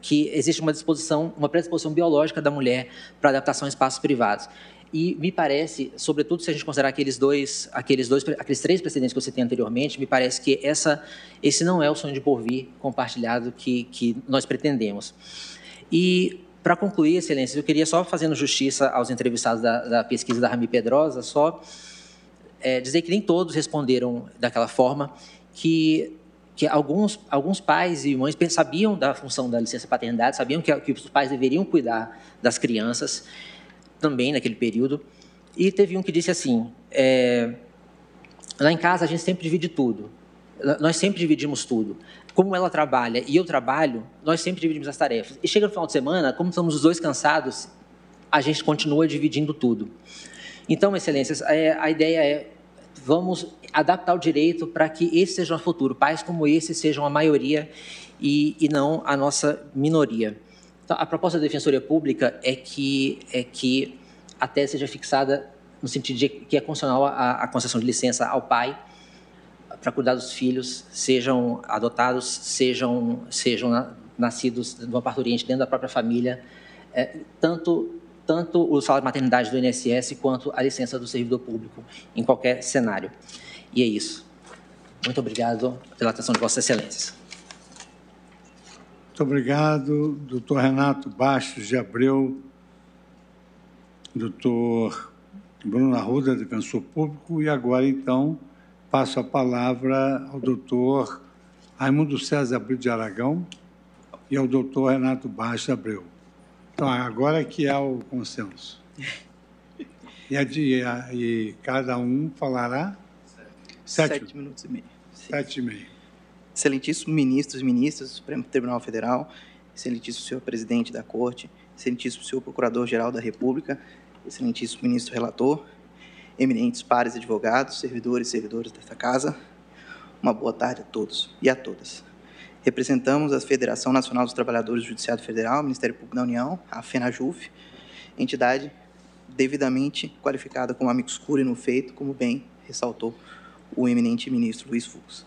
Que existe uma predisposição biológica da mulher para adaptação a espaços privados. E me parece, sobretudo se a gente considerar aqueles três precedentes que eu citei anteriormente, me parece que esse não é o sonho de porvir compartilhado que nós pretendemos. E, para concluir, Excelências, eu queria só, fazendo justiça aos entrevistados da pesquisa da Rami Pedrosa, só dizer que nem todos responderam daquela forma, que alguns pais e mães sabiam da função da licença paternidade, sabiam que os pais deveriam cuidar das crianças, também naquele período, e teve um que disse assim, lá em casa a gente sempre divide tudo, nós sempre dividimos tudo, como ela trabalha e eu trabalho, nós sempre dividimos as tarefas, e chega no final de semana, como estamos os dois cansados, a gente continua dividindo tudo. Então, Excelências, a ideia vamos adaptar o direito para que esse seja o futuro, pais como esse sejam a maioria e não a nossa minoria. Então, a proposta da Defensoria Pública é que a tese seja fixada no sentido de que é constitucional a concessão de licença ao pai para cuidar dos filhos, sejam adotados, sejam nascidos de uma parturiente dentro da própria família, tanto o salário de maternidade do INSS quanto a licença do servidor público, em qualquer cenário. E é isso. Muito obrigado pela atenção de Vossas Excelências. Muito obrigado, doutor Renato Bastos de Abreu, doutor Bruno Arruda, defensor público, e agora, então, passo a palavra ao doutor Raimundo César Abreu de Aragão e ao doutor Renato Bastos de Abreu. Então, agora que é o consenso. E cada um falará? 7 minutos e meio. 7 e meio. Excelentíssimos ministros e ministras do Supremo Tribunal Federal, excelentíssimo senhor presidente da Corte, excelentíssimo senhor Procurador-Geral da República, excelentíssimo ministro relator, eminentes pares advogados, servidores e servidoras desta casa, uma boa tarde a todos e a todas. Representamos a Federação Nacional dos Trabalhadores do Judiciário Federal, Ministério Público da União, a FENAJUF, entidade devidamente qualificada como amicus curiae no feito, como bem ressaltou o eminente ministro Luiz Fux.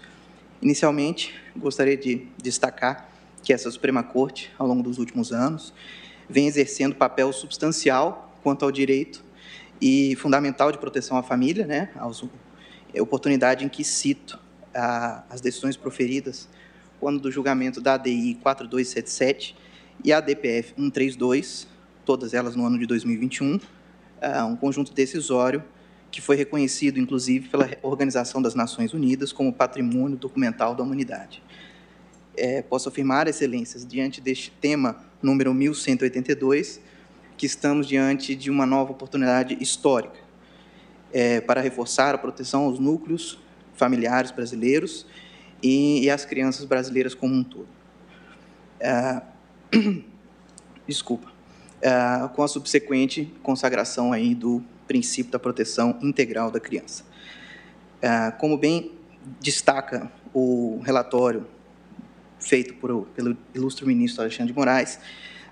Inicialmente, gostaria de destacar que essa Suprema Corte, ao longo dos últimos anos, vem exercendo papel substancial quanto ao direito e fundamental de proteção à família, né, a oportunidade em que cito as decisões proferidas quando do julgamento da ADI 4277 e a DPF 132, todas elas no ano de 2021, um conjunto decisório que foi reconhecido, inclusive, pela Organização das Nações Unidas como Patrimônio Documental da Humanidade. Posso afirmar, Excelências, diante deste tema número 1182, que estamos diante de uma nova oportunidade histórica para reforçar a proteção aos núcleos familiares brasileiros e às crianças brasileiras como um todo. Com a subsequente consagração aí do princípio da proteção integral da criança. Como bem destaca o relatório feito pelo ilustre ministro Alexandre de Moraes,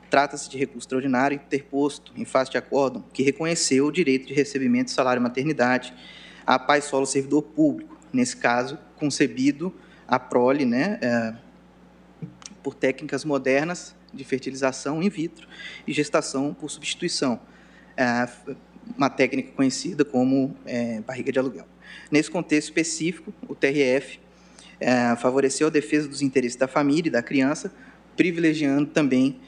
trata-se de recurso extraordinário interposto em face de acórdão que reconheceu o direito de recebimento de salário maternidade a pai solo servidor público, nesse caso, concebido a prole, por técnicas modernas de fertilização in vitro e gestação por substituição, uma técnica conhecida como barriga de aluguel. Nesse contexto específico, o TRF favoreceu a defesa dos interesses da família e da criança, privilegiando também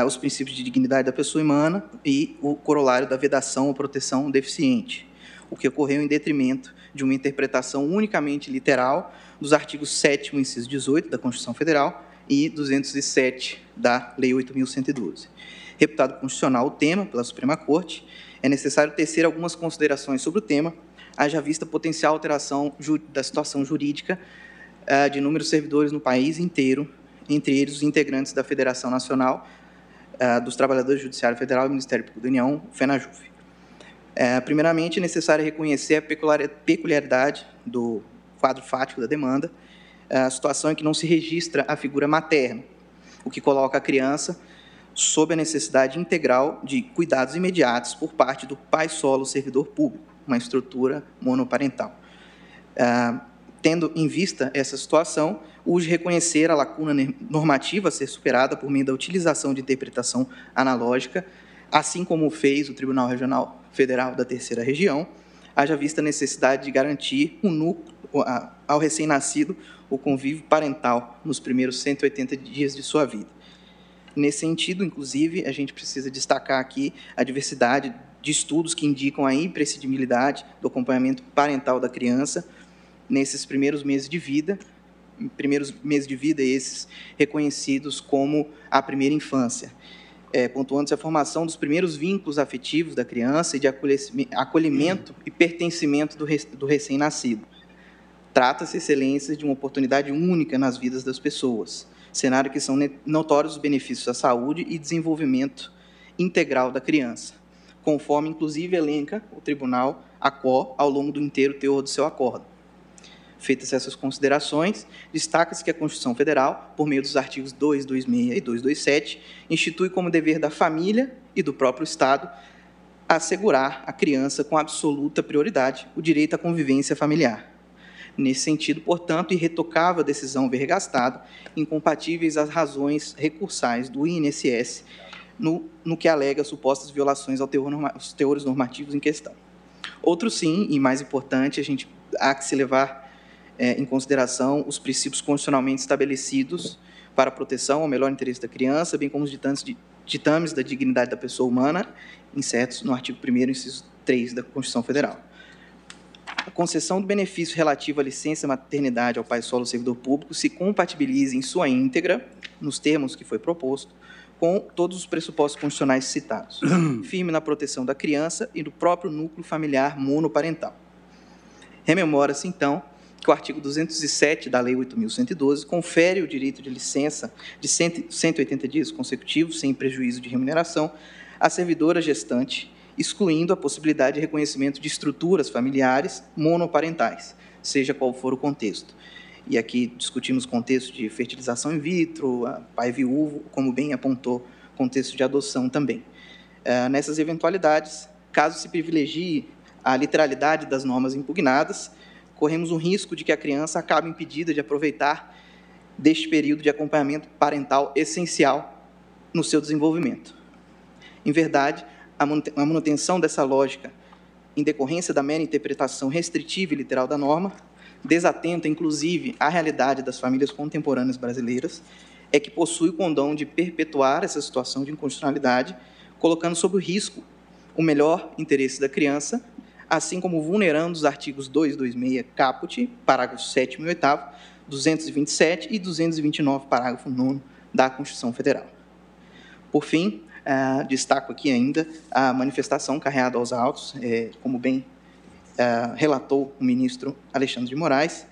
os princípios de dignidade da pessoa humana e o corolário da vedação ou proteção deficiente, o que ocorreu em detrimento de uma interpretação unicamente literal dos artigos 7º, inciso 18 da Constituição Federal e 207 da Lei 8.112. Reputado constitucional o tema pela Suprema Corte, é necessário tecer algumas considerações sobre o tema, haja vista potencial alteração da situação jurídica de inúmeros servidores no país inteiro, entre eles os integrantes da Federação Nacional dos Trabalhadores do Judiciário Federal e do Ministério Público da União, FENAJUF. Primeiramente, é necessário reconhecer a peculiaridade do quadro fático da demanda, a situação em que não se registra a figura materna, o que coloca a criança sob a necessidade integral de cuidados imediatos por parte do pai solo servidor público, uma estrutura monoparental. Tendo em vista essa situação, urge reconhecer a lacuna normativa a ser superada por meio da utilização de interpretação analógica, assim como fez o Tribunal Regional Federal da Terceira Região, haja vista a necessidade de garantir ao recém-nascido o convívio parental nos primeiros 180 dias de sua vida. Nesse sentido, inclusive, a gente precisa destacar aqui a diversidade de estudos que indicam a imprescindibilidade do acompanhamento parental da criança nesses primeiros meses de vida, esses reconhecidos como a primeira infância, pontuando-se a formação dos primeiros vínculos afetivos da criança e de acolhimento e pertencimento do recém-nascido. Trata-se, excelência, de uma oportunidade única nas vidas das pessoas, cenário que são notórios os benefícios à saúde e desenvolvimento integral da criança, conforme, inclusive, elenca o Tribunal ACO ao longo do inteiro teor do seu acórdão. Feitas essas considerações, destaca-se que a Constituição Federal, por meio dos artigos 226 e 227, institui como dever da família e do próprio Estado assegurar à criança com absoluta prioridade o direito à convivência familiar. Nesse sentido, portanto, irretocável a decisão vergastada, incompatíveis às razões recursais do INSS no que alega supostas violações aos teores normativos em questão. Outro sim, e mais importante, há que se levar em consideração os princípios constitucionalmente estabelecidos para a proteção ao melhor interesse da criança, bem como os ditames da dignidade da pessoa humana, incertos no artigo 1º, inciso 3 da Constituição Federal. A concessão do benefício relativo à licença maternidade ao pai solo servidor público se compatibiliza em sua íntegra, nos termos que foi proposto, com todos os pressupostos constitucionais citados, firme na proteção da criança e do próprio núcleo familiar monoparental. Rememora-se, então, que o artigo 207 da Lei 8.112 confere o direito de licença de 180 dias consecutivos, sem prejuízo de remuneração, à servidora gestante, excluindo a possibilidade de reconhecimento de estruturas familiares monoparentais, seja qual for o contexto. E aqui discutimos contexto de fertilização in vitro, pai viúvo, como bem apontou, contexto de adoção também. Nessas eventualidades, caso se privilegie a literalidade das normas impugnadas, corremos o risco de que a criança acabe impedida de aproveitar deste período de acompanhamento parental essencial no seu desenvolvimento. Em verdade, a manutenção dessa lógica, em decorrência da mera interpretação restritiva e literal da norma, desatenta, inclusive, à realidade das famílias contemporâneas brasileiras, é que possui o condão de perpetuar essa situação de inconstitucionalidade, colocando sob o risco o melhor interesse da criança, assim como vulnerando os artigos 226 caput, parágrafos 7º e 8º, 227 e 229, parágrafo 9º da Constituição Federal. Por fim, destaco aqui ainda a manifestação carreada aos autos, como bem relatou o ministro Alexandre de Moraes,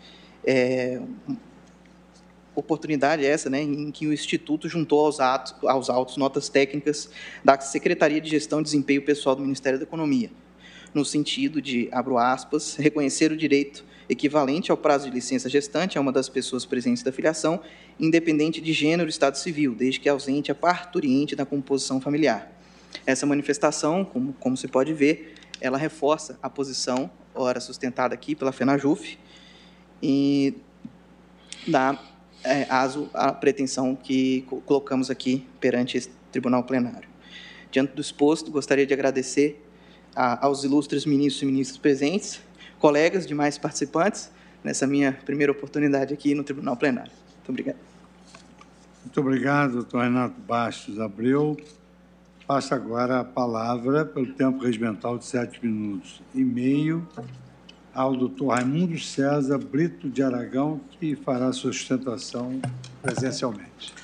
oportunidade essa, em que o Instituto juntou aos autos notas técnicas da Secretaria de Gestão e Desempenho Pessoal do Ministério da Economia, no sentido de, abro aspas, reconhecer o direito equivalente ao prazo de licença gestante a uma das pessoas presentes da filiação, independente de gênero e estado civil, desde que ausente a parturiente da composição familiar. Essa manifestação, como se pode ver, ela reforça a posição, ora sustentada aqui pela FENAJUF, e dá aso à pretensão que colocamos aqui perante esse tribunal plenário. Diante do exposto, gostaria de agradecer aos ilustres ministros e ministras presentes, colegas, demais participantes, nessa minha primeira oportunidade aqui no tribunal plenário. Muito obrigado. Muito obrigado, doutor Renato Bastos Abreu. Passo agora a palavra, pelo tempo regimental de 7 minutos e meio, ao doutor Raimundo César Brito de Aragão, que fará sua sustentação presencialmente.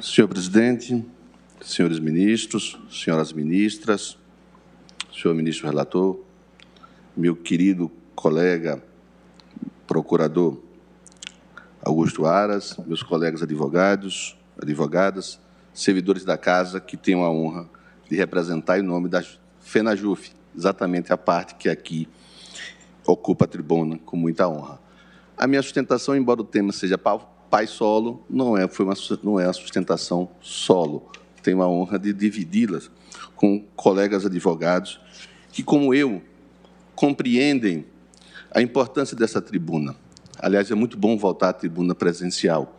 Senhor presidente, senhores ministros, senhoras ministras, senhor ministro relator, meu querido colega procurador Augusto Aras, meus colegas advogados, advogadas, servidores da casa que tenho a honra de representar em nome da FENAJUF, exatamente a parte que aqui ocupa a tribuna com muita honra. A minha sustentação, embora o tema seja pai solo, não é a sustentação solo. Tenho a honra de dividi-las com colegas advogados que, como eu, compreendem a importância dessa tribuna. Aliás, é muito bom voltar à tribuna presencial,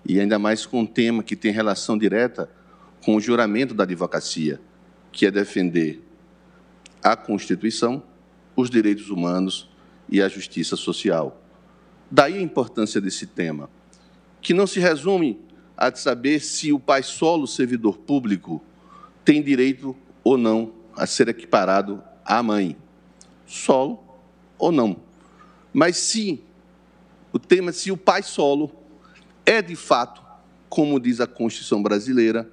e ainda mais com um tema que tem relação direta com o juramento da advocacia, que é defender a Constituição, os direitos humanos e a justiça social. Daí a importância desse tema, que não se resume a saber se o pai solo servidor público tem direito ou não a ser equiparado à mãe, solo ou não. Mas se o pai solo é, de fato, como diz a Constituição brasileira,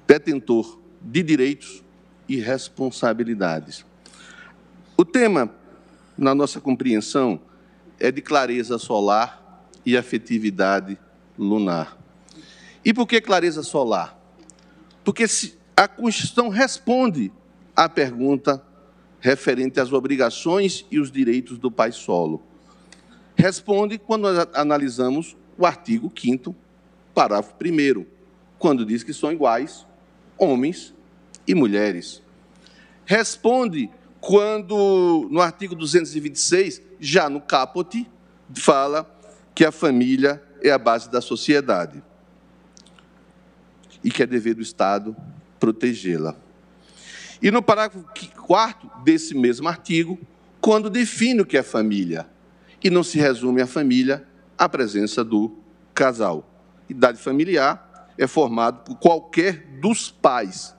detentor de direitos e responsabilidades. O tema, na nossa compreensão, é de clareza solar e afetividade lunar. E por que clareza solar? Porque a Constituição responde à pergunta referente às obrigações e os direitos do pai solo. Responde quando nós analisamos o artigo 5º, parágrafo 1º, quando diz que são iguais homens e mulheres. Responde quando, no artigo 226, já no caput, fala que a família é a base da sociedade e que é dever do Estado protegê-la. E no parágrafo 4º desse mesmo artigo, quando define o que é família, e não se resume a família à presença do casal. Idade familiar é formado por qualquer dos pais,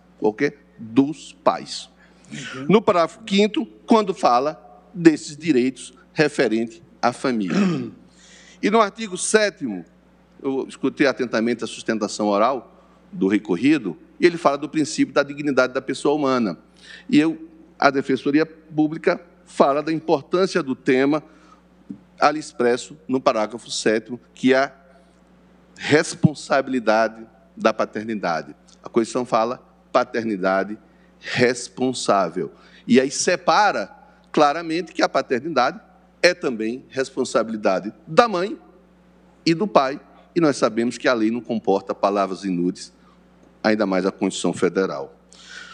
No parágrafo 5º, quando fala desses direitos referentes à família. E no artigo 7º, eu escutei atentamente a sustentação oral do recorrido, e ele fala do princípio da dignidade da pessoa humana. E a Defensoria Pública fala da importância do tema ali expresso no parágrafo 7º, que é a responsabilidade da paternidade. A Constituição fala paternidade responsável. E aí separa claramente que a paternidade é também responsabilidade da mãe e do pai, e nós sabemos que a lei não comporta palavras inúteis, ainda mais a Constituição Federal.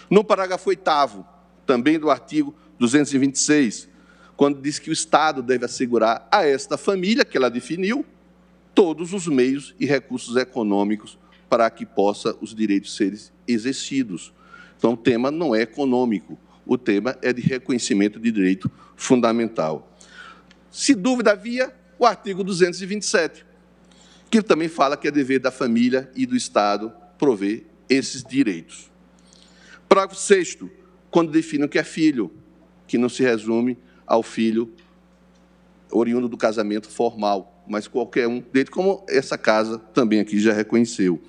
No parágrafo 8º, também do artigo 226, quando diz que o Estado deve assegurar a esta família, que ela definiu, todos os meios e recursos econômicos para que possa os direitos serem exercidos. Então, o tema não é econômico, o tema é de reconhecimento de direito fundamental. Se dúvida havia, o artigo 227, que também fala que é dever da família e do Estado prover esses direitos. Parágrafo 6º, quando define o que é filho, que não se resume ao filho oriundo do casamento formal, mas qualquer um dele, como essa casa também aqui já reconheceu.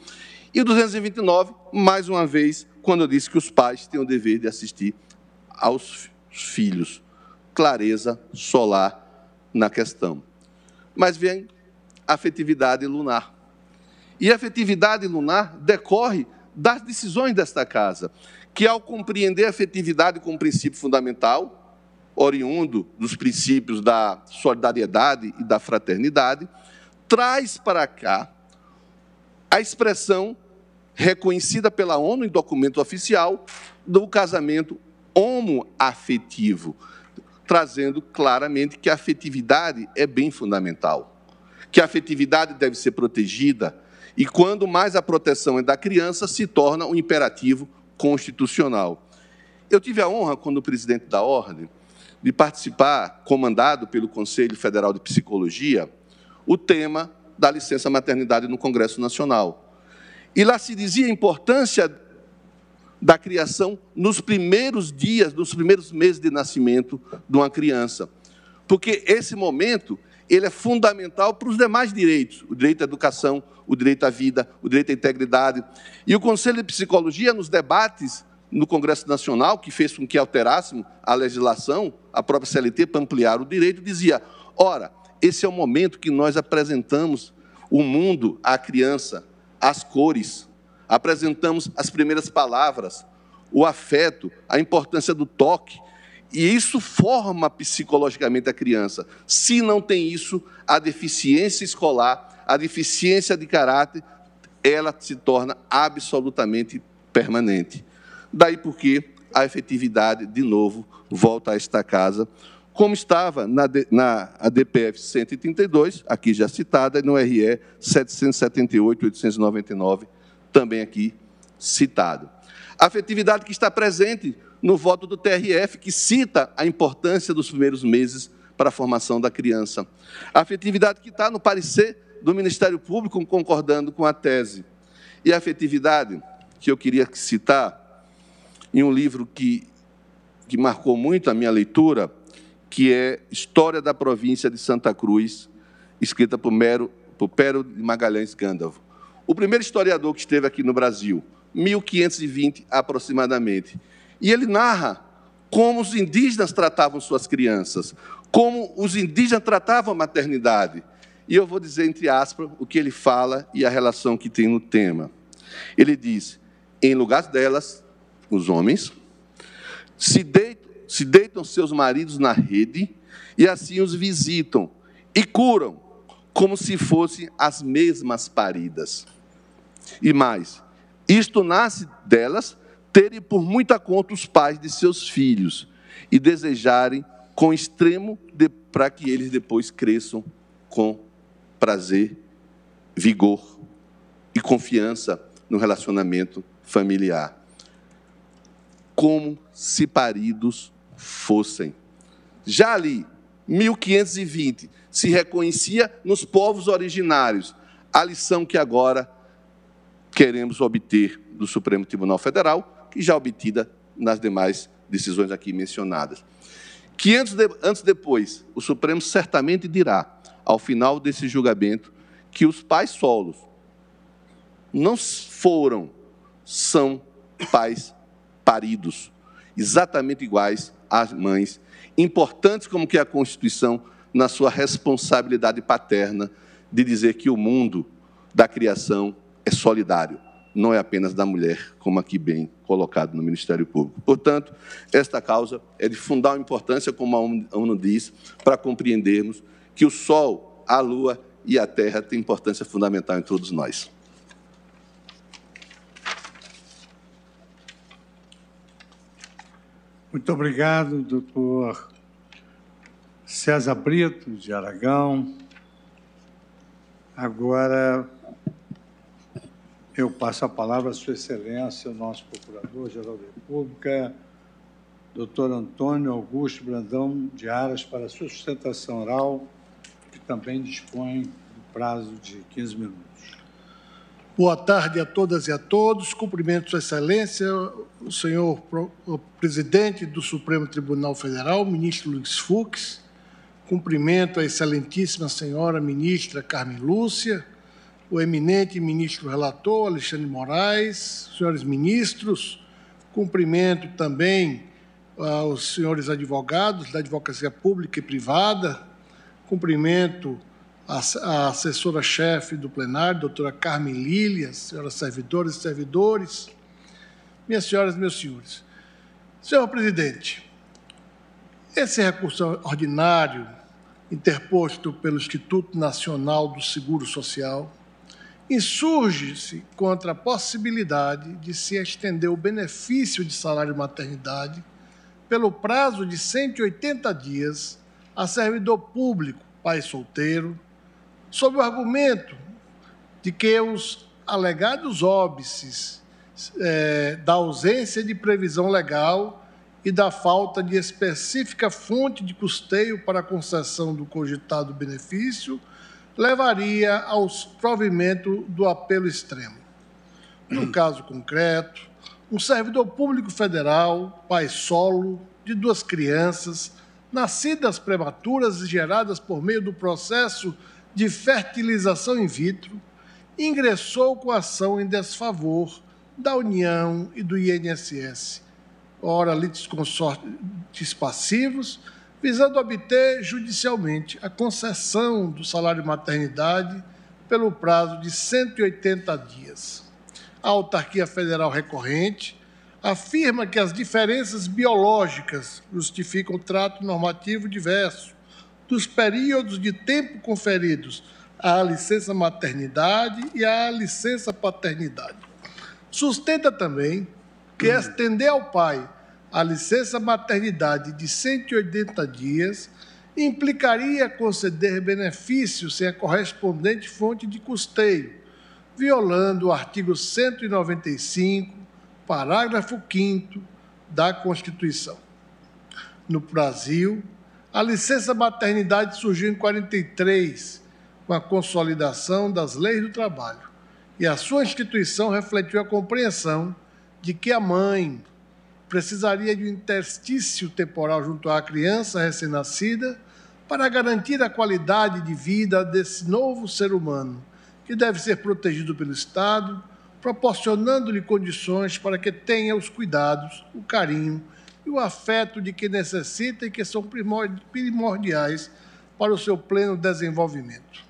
E o 229, mais uma vez, quando diz que os pais têm o dever de assistir aos filhos. Clareza solar na questão. Mas vem a afetividade lunar. E a afetividade lunar decorre das decisões desta Casa, que, ao compreender a afetividade como princípio fundamental, oriundo dos princípios da solidariedade e da fraternidade, traz para cá a expressão reconhecida pela ONU em documento oficial do casamento homoafetivo, trazendo claramente que a afetividade é bem fundamental, que a afetividade deve ser protegida e, quando mais a proteção é da criança, se torna um imperativo constitucional. Eu tive a honra, quando presidente da Ordem, de participar, comandado pelo Conselho Federal de Psicologia, o tema da licença maternidade no Congresso Nacional. E lá se dizia a importância da criação nos primeiros dias, nos primeiros meses de nascimento de uma criança, porque esse momento ele é fundamental para os demais direitos, o direito à educação, o direito à vida, o direito à integridade. E o Conselho de Psicologia, nos debates no Congresso Nacional, que fez com que alterássemos a legislação, a própria CLT, para ampliar o direito, dizia, ora, esse é o momento que nós apresentamos o mundo à criança, as cores, apresentamos as primeiras palavras, o afeto, a importância do toque, e isso forma psicologicamente a criança. Se não tem isso, a deficiência escolar, a deficiência de caráter, ela se torna absolutamente permanente. Daí porque a efetividade, de novo, volta a esta Casa, como estava na ADPF 132, aqui já citada, e no RE 778-899, também aqui citado. A afetividade que está presente no voto do TRF, que cita a importância dos primeiros meses para a formação da criança. A afetividade que está no parecer do Ministério Público, concordando com a tese. E a afetividade que eu queria citar em um livro que marcou muito a minha leitura, que é História da Província de Santa Cruz, escrita por Pero de Magalhães Gândavo. O primeiro historiador que esteve aqui no Brasil, 1520 aproximadamente. E ele narra como os indígenas tratavam suas crianças, como os indígenas tratavam a maternidade. E eu vou dizer, entre aspas, o que ele fala e a relação que tem no tema. Ele diz, em lugar delas, os homens, se deitam seus maridos na rede e assim os visitam e curam, como se fossem as mesmas paridas. E mais, isto nasce delas terem por muita conta os pais de seus filhos e desejarem com extremo para que eles depois cresçam com prazer, vigor e confiança no relacionamento familiar. Como se paridos fossem. Já ali, 1520, se reconhecia nos povos originários a lição que agora queremos obter do Supremo Tribunal Federal, que já obtida nas demais decisões aqui mencionadas. 500 anos depois, o Supremo certamente dirá, ao final desse julgamento, que os pais solos não são pais paridos, exatamente iguais às mães, importantes como que a Constituição, na sua responsabilidade paterna, de dizer que o mundo da criação é solidário, não é apenas da mulher, como aqui bem colocado no Ministério Público. Portanto, esta causa é de fundamental importância, como a ONU diz, para compreendermos que o Sol, a Lua e a Terra têm importância fundamental em todos nós. Muito obrigado, doutor César Brito, de Aragão. Agora, eu passo a palavra à Sua Excelência, o nosso Procurador-Geral da República, doutor Antônio Augusto Brandão de Aras, para a sua sustentação oral, que também dispõe do prazo de 15 minutos. Boa tarde a todas e a todos. Cumprimento Sua Excelência, o senhor o presidente do Supremo Tribunal Federal, ministro Luiz Fux. Cumprimento a excelentíssima senhora ministra Carmen Lúcia, o eminente ministro relator Alexandre Moraes, senhores ministros. Cumprimento também aos senhores advogados da Advocacia Pública e Privada. Cumprimento a assessora-chefe do plenário, doutora Carmen Lília, senhoras servidoras e servidores, minhas senhoras e meus senhores. Senhor presidente, esse recurso ordinário interposto pelo Instituto Nacional do Seguro Social insurge-se contra a possibilidade de se estender o benefício de salário-maternidade pelo prazo de 180 dias a servidor público, pai solteiro, sob o argumento de que os alegados óbices da ausência de previsão legal e da falta de específica fonte de custeio para a concessão do cogitado benefício levaria ao provimento do apelo extremo. No caso concreto, um servidor público federal, pai solo, de 2 crianças, nascidas prematuras e geradas por meio do processo de fertilização in vitro, ingressou com ação em desfavor da União e do INSS, ora litisconsortes passivos, visando obter judicialmente a concessão do salário-maternidade pelo prazo de 180 dias. A autarquia federal recorrente afirma que as diferenças biológicas justificam o trato normativo diverso dos períodos de tempo conferidos à licença maternidade e à licença paternidade. Sustenta também que estender ao pai a licença maternidade de 180 dias implicaria conceder benefícios sem a correspondente fonte de custeio, violando o artigo 195, parágrafo 5º da Constituição. No Brasil, a licença maternidade surgiu em 1943, com a consolidação das leis do trabalho, e a sua instituição refletiu a compreensão de que a mãe precisaria de um interstício temporal junto à criança recém-nascida para garantir a qualidade de vida desse novo ser humano, que deve ser protegido pelo Estado, proporcionando-lhe condições para que tenha os cuidados, o carinho e o afeto de que necessita e que são primordiais para o seu pleno desenvolvimento.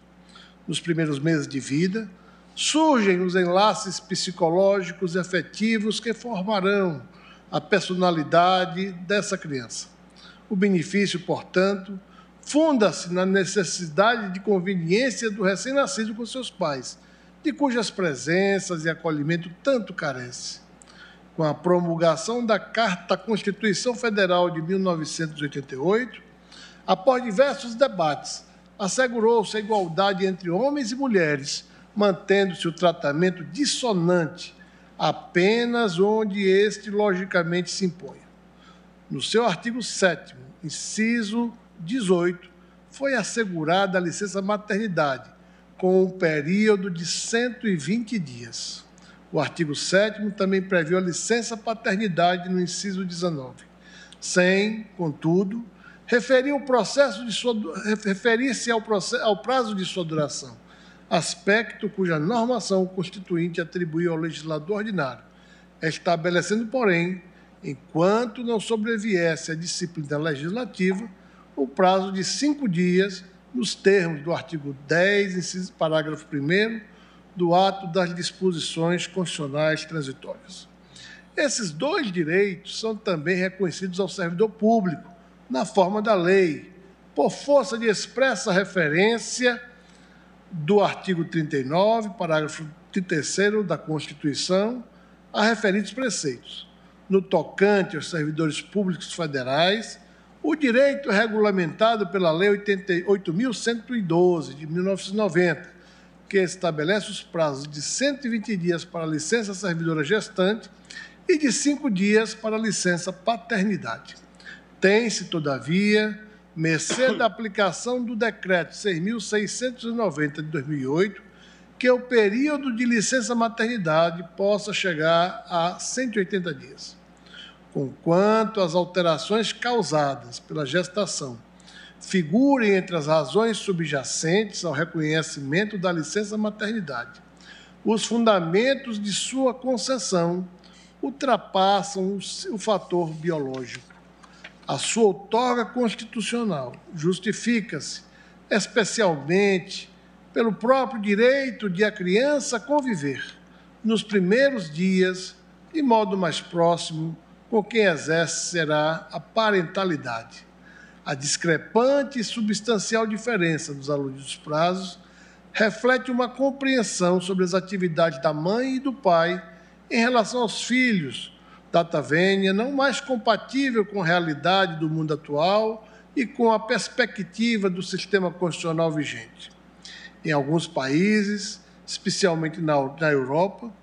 Nos primeiros meses de vida, surgem os enlaces psicológicos e afetivos que formarão a personalidade dessa criança. O benefício, portanto, funda-se na necessidade de conveniência do recém-nascido com seus pais, de cujas presenças e acolhimento tanto carece. Com a promulgação da Carta Constituição Federal de 1988, após diversos debates, assegurou-se a igualdade entre homens e mulheres, mantendo-se o tratamento dissonante apenas onde este logicamente se impõe. No seu artigo 7º, inciso 18, foi assegurada a licença maternidade, com um período de 120 dias. O artigo 7º também previu a licença paternidade no inciso 19, sem, contudo, referir-se ao prazo de sua duração, aspecto cuja normação constituinte atribuiu ao legislador ordinário, estabelecendo, porém, enquanto não sobreviesse a disciplina legislativa, o prazo de 5 dias, nos termos do artigo 10, inciso parágrafo 1º, do ato das disposições constitucionais transitórias. Esses 2 direitos são também reconhecidos ao servidor público, na forma da lei, por força de expressa referência do artigo 39, parágrafo 33º da Constituição, a referidos preceitos. No tocante aos servidores públicos federais, o direito é regulamentado pela Lei 8.112, de 1990, que estabelece os prazos de 120 dias para a licença servidora gestante e de 5 dias para a licença paternidade. Tem-se, todavia, mercê da aplicação do Decreto 6.690 de 2008, que o período de licença maternidade possa chegar a 180 dias. Conquanto as alterações causadas pela gestação figurem entre as razões subjacentes ao reconhecimento da licença maternidade, os fundamentos de sua concessão ultrapassam o fator biológico. A sua outorga constitucional justifica-se especialmente pelo próprio direito de a criança conviver, nos primeiros dias, de modo mais próximo, com quem exercerá a parentalidade. A discrepante e substancial diferença dos aludidos prazos reflete uma compreensão sobre as atividades da mãe e do pai em relação aos filhos, data vênia não mais compatível com a realidade do mundo atual e com a perspectiva do sistema constitucional vigente. Em alguns países, especialmente da Europa,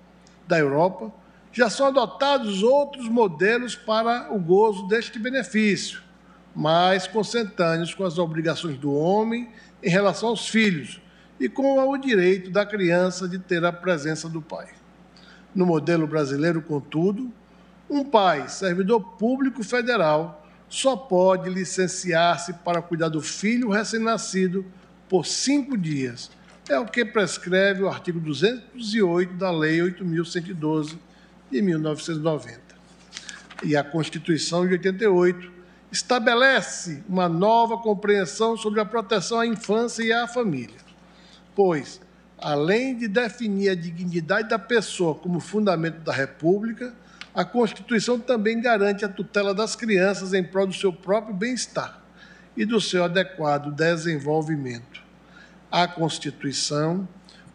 já são adotados outros modelos para o gozo deste benefício, mais consentâneos com as obrigações do homem em relação aos filhos e com o direito da criança de ter a presença do pai. No modelo brasileiro, contudo, um pai, servidor público federal, só pode licenciar-se para cuidar do filho recém-nascido por 5 dias. É o que prescreve o artigo 208 da Lei 8.112, de 1990. E a Constituição de 88 estabelece uma nova compreensão sobre a proteção à infância e à família, pois, além de definir a dignidade da pessoa como fundamento da República, a Constituição também garante a tutela das crianças em prol do seu próprio bem-estar e do seu adequado desenvolvimento. A Constituição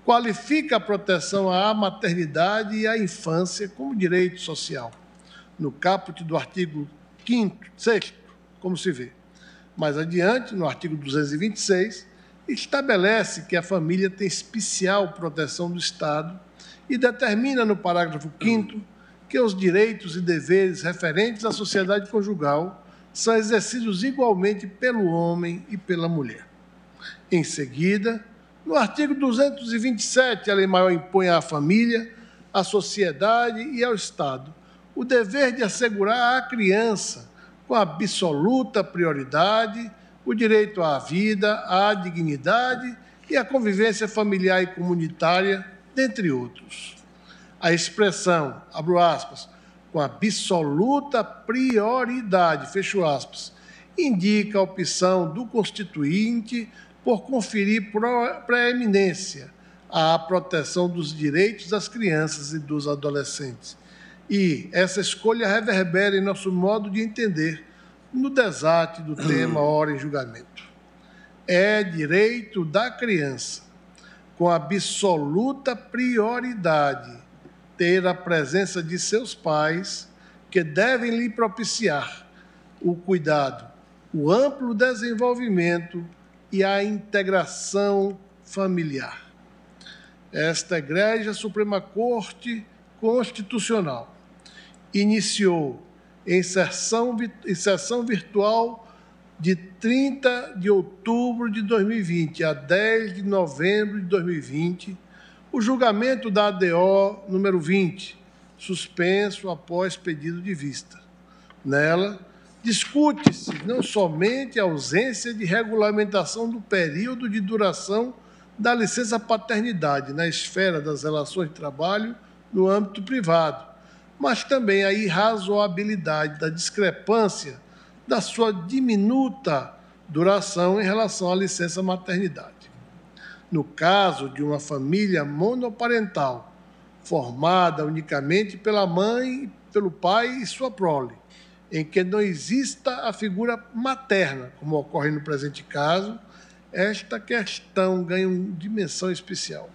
qualifica a proteção à maternidade e à infância como direito social, no caput do artigo 6º, como se vê. Mais adiante, no artigo 226, estabelece que a família tem especial proteção do Estado e determina no parágrafo 5º que os direitos e deveres referentes à sociedade conjugal são exercidos igualmente pelo homem e pela mulher. Em seguida, no artigo 227, a Lei Maior impõe à família, à sociedade e ao Estado o dever de assegurar à criança, com absoluta prioridade, o direito à vida, à dignidade e à convivência familiar e comunitária, dentre outros. A expressão, abro aspas, com absoluta prioridade, fecho aspas, indica a opção do Constituinte por conferir preeminência à proteção dos direitos das crianças e dos adolescentes. E essa escolha reverbera em nosso modo de entender no desate do tema ora em julgamento. É direito da criança, com absoluta prioridade, ter a presença de seus pais, que devem lhe propiciar o cuidado, o amplo desenvolvimento e a integração familiar. Esta Egrégia Suprema Corte Constitucional iniciou em sessão virtual de 30 de outubro de 2020 a 10 de novembro de 2020, o julgamento da ADO número 20, suspenso após pedido de vista. Nela, discute-se não somente a ausência de regulamentação do período de duração da licença paternidade na esfera das relações de trabalho no âmbito privado, mas também a irrazoabilidade da discrepância da sua diminuta duração em relação à licença maternidade. No caso de uma família monoparental, formada unicamente pela mãe, pelo pai e sua prole, em que não exista a figura materna, como ocorre no presente caso, esta questão ganha uma dimensão especial.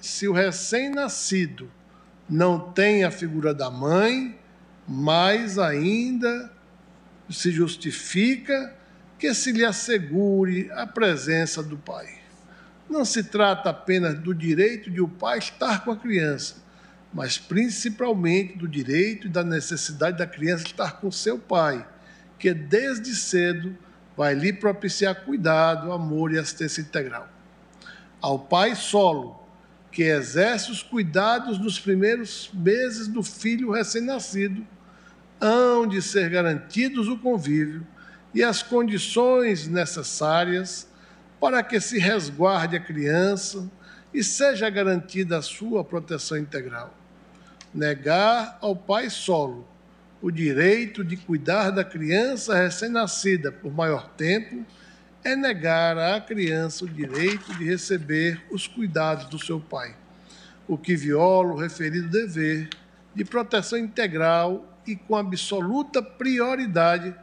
Se o recém-nascido não tem a figura da mãe, mais ainda se justifica que se lhe assegure a presença do pai. Não se trata apenas do direito de o pai estar com a criança, mas principalmente do direito e da necessidade da criança estar com seu pai, que desde cedo vai lhe propiciar cuidado, amor e assistência integral. Ao pai solo, que exerce os cuidados nos primeiros meses do filho recém-nascido, hão de ser garantidos o convívio e as condições necessárias para que se resguarde a criança e seja garantida a sua proteção integral. Negar ao pai solo o direito de cuidar da criança recém-nascida por maior tempo é negar à criança o direito de receber os cuidados do seu pai, o que viola o referido dever de proteção integral e com absoluta prioridade,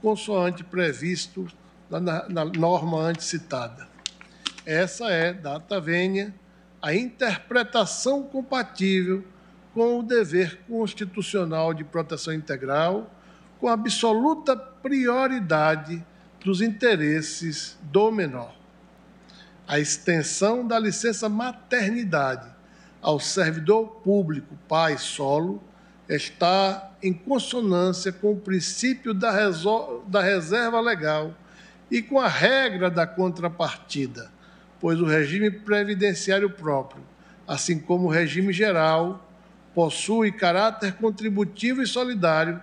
consoante previsto na norma antes citada. Essa é, data vênia, a interpretação compatível com o dever constitucional de proteção integral, com absoluta prioridade dos interesses do menor. A extensão da licença maternidade ao servidor público pai solo está em consonância com o princípio da reserva legal e com a regra da contrapartida, pois o regime previdenciário próprio, assim como o regime geral, possui caráter contributivo e solidário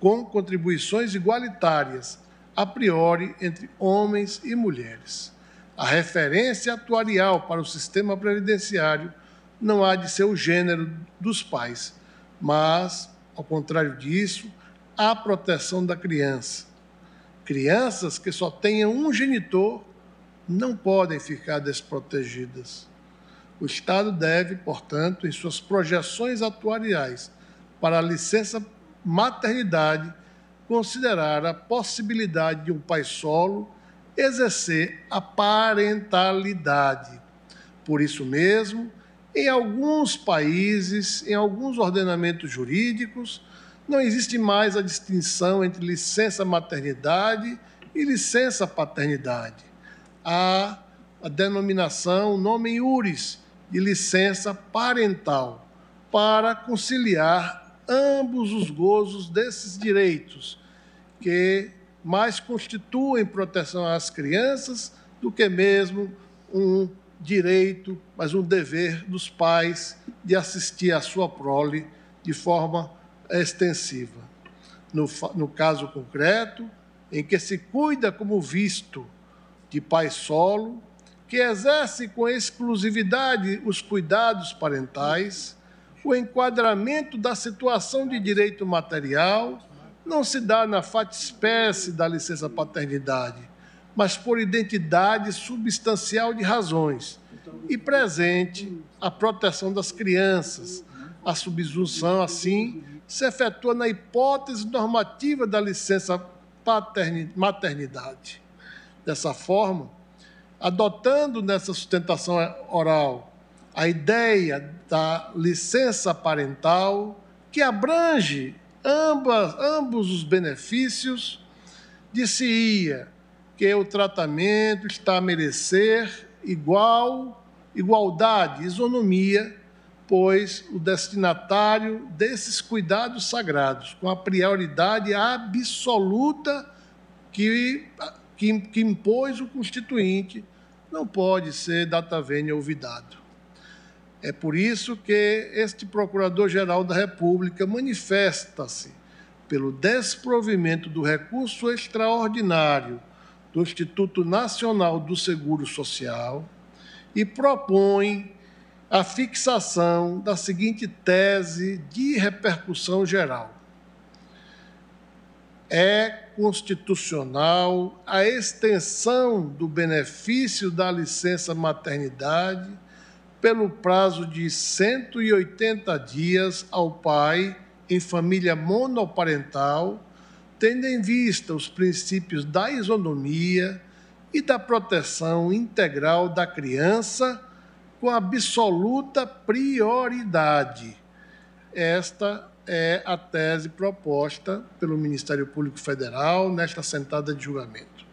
com contribuições igualitárias, a priori, entre homens e mulheres. A referência atuarial para o sistema previdenciário não há de ser o gênero dos pais, mas, ao contrário disso, a proteção da criança. Crianças que só tenham um genitor não podem ficar desprotegidas. O Estado deve, portanto, em suas projeções atuariais para a licença maternidade, considerar a possibilidade de um pai solo exercer a parentalidade. Por isso mesmo, em alguns países, em alguns ordenamentos jurídicos, não existe mais a distinção entre licença maternidade e licença paternidade. Há a denominação nomen iuris de licença parental para conciliar ambos os gozos desses direitos, que mais constituem proteção às crianças do que mesmo um direito, mas um dever dos pais de assistir à sua prole de forma extensiva. No caso concreto, em que se cuida como visto de pai solo, que exerce com exclusividade os cuidados parentais, o enquadramento da situação de direito material não se dá na fatispécie da licença paternidade, mas por identidade substancial de razões e presente a proteção das crianças. A subsunção, assim, se efetua na hipótese normativa da licença maternidade. Dessa forma, adotando nessa sustentação oral a ideia da licença parental, que abrange ambos os benefícios, dir-se-ia que o tratamento está a merecer igualdade, isonomia, pois o destinatário desses cuidados sagrados, com a prioridade absoluta que impôs o Constituinte, não pode ser data vênia olvidado. É por isso que este Procurador-Geral da República manifesta-se pelo desprovimento do recurso extraordinário do Instituto Nacional do Seguro Social e propõe a fixação da seguinte tese de repercussão geral. É constitucional a extensão do benefício da licença maternidade pelo prazo de 180 dias ao pai em família monoparental, tendo em vista os princípios da isonomia e da proteção integral da criança com absoluta prioridade. Esta é a tese proposta pelo Ministério Público Federal nesta sentada de julgamento.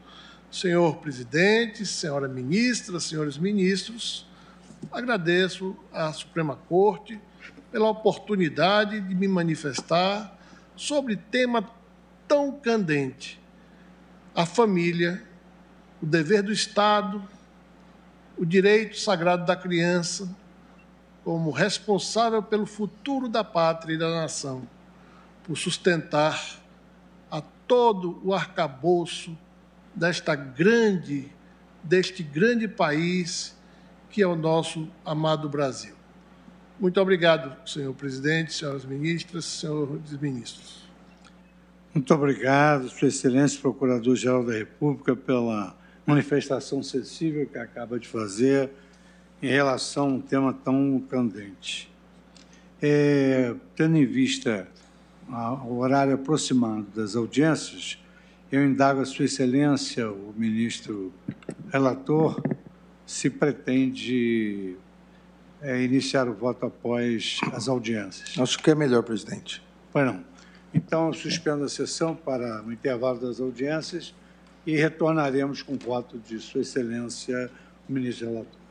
Senhor presidente, senhora ministra, senhores ministros, agradeço à Suprema Corte pela oportunidade de me manifestar sobre tema tão candente: a família, o dever do Estado, o direito sagrado da criança, como responsável pelo futuro da pátria e da nação, por sustentar a todo o arcabouço deste grande país que é o nosso amado Brasil. Muito obrigado, senhor presidente, senhoras ministras, senhores ministros. Muito obrigado, Sua Excelência, Procurador-Geral da República, pela manifestação sensível que acaba de fazer em relação a um tema tão candente. Tendo em vista o horário aproximado das audiências, eu indago a Sua Excelência, o ministro relator, se pretende iniciar o voto após as audiências. Acho que é melhor, presidente. Pois não. Então, eu suspendo a sessão para o intervalo das audiências e retornaremos com o voto de Sua Excelência, o ministro relator.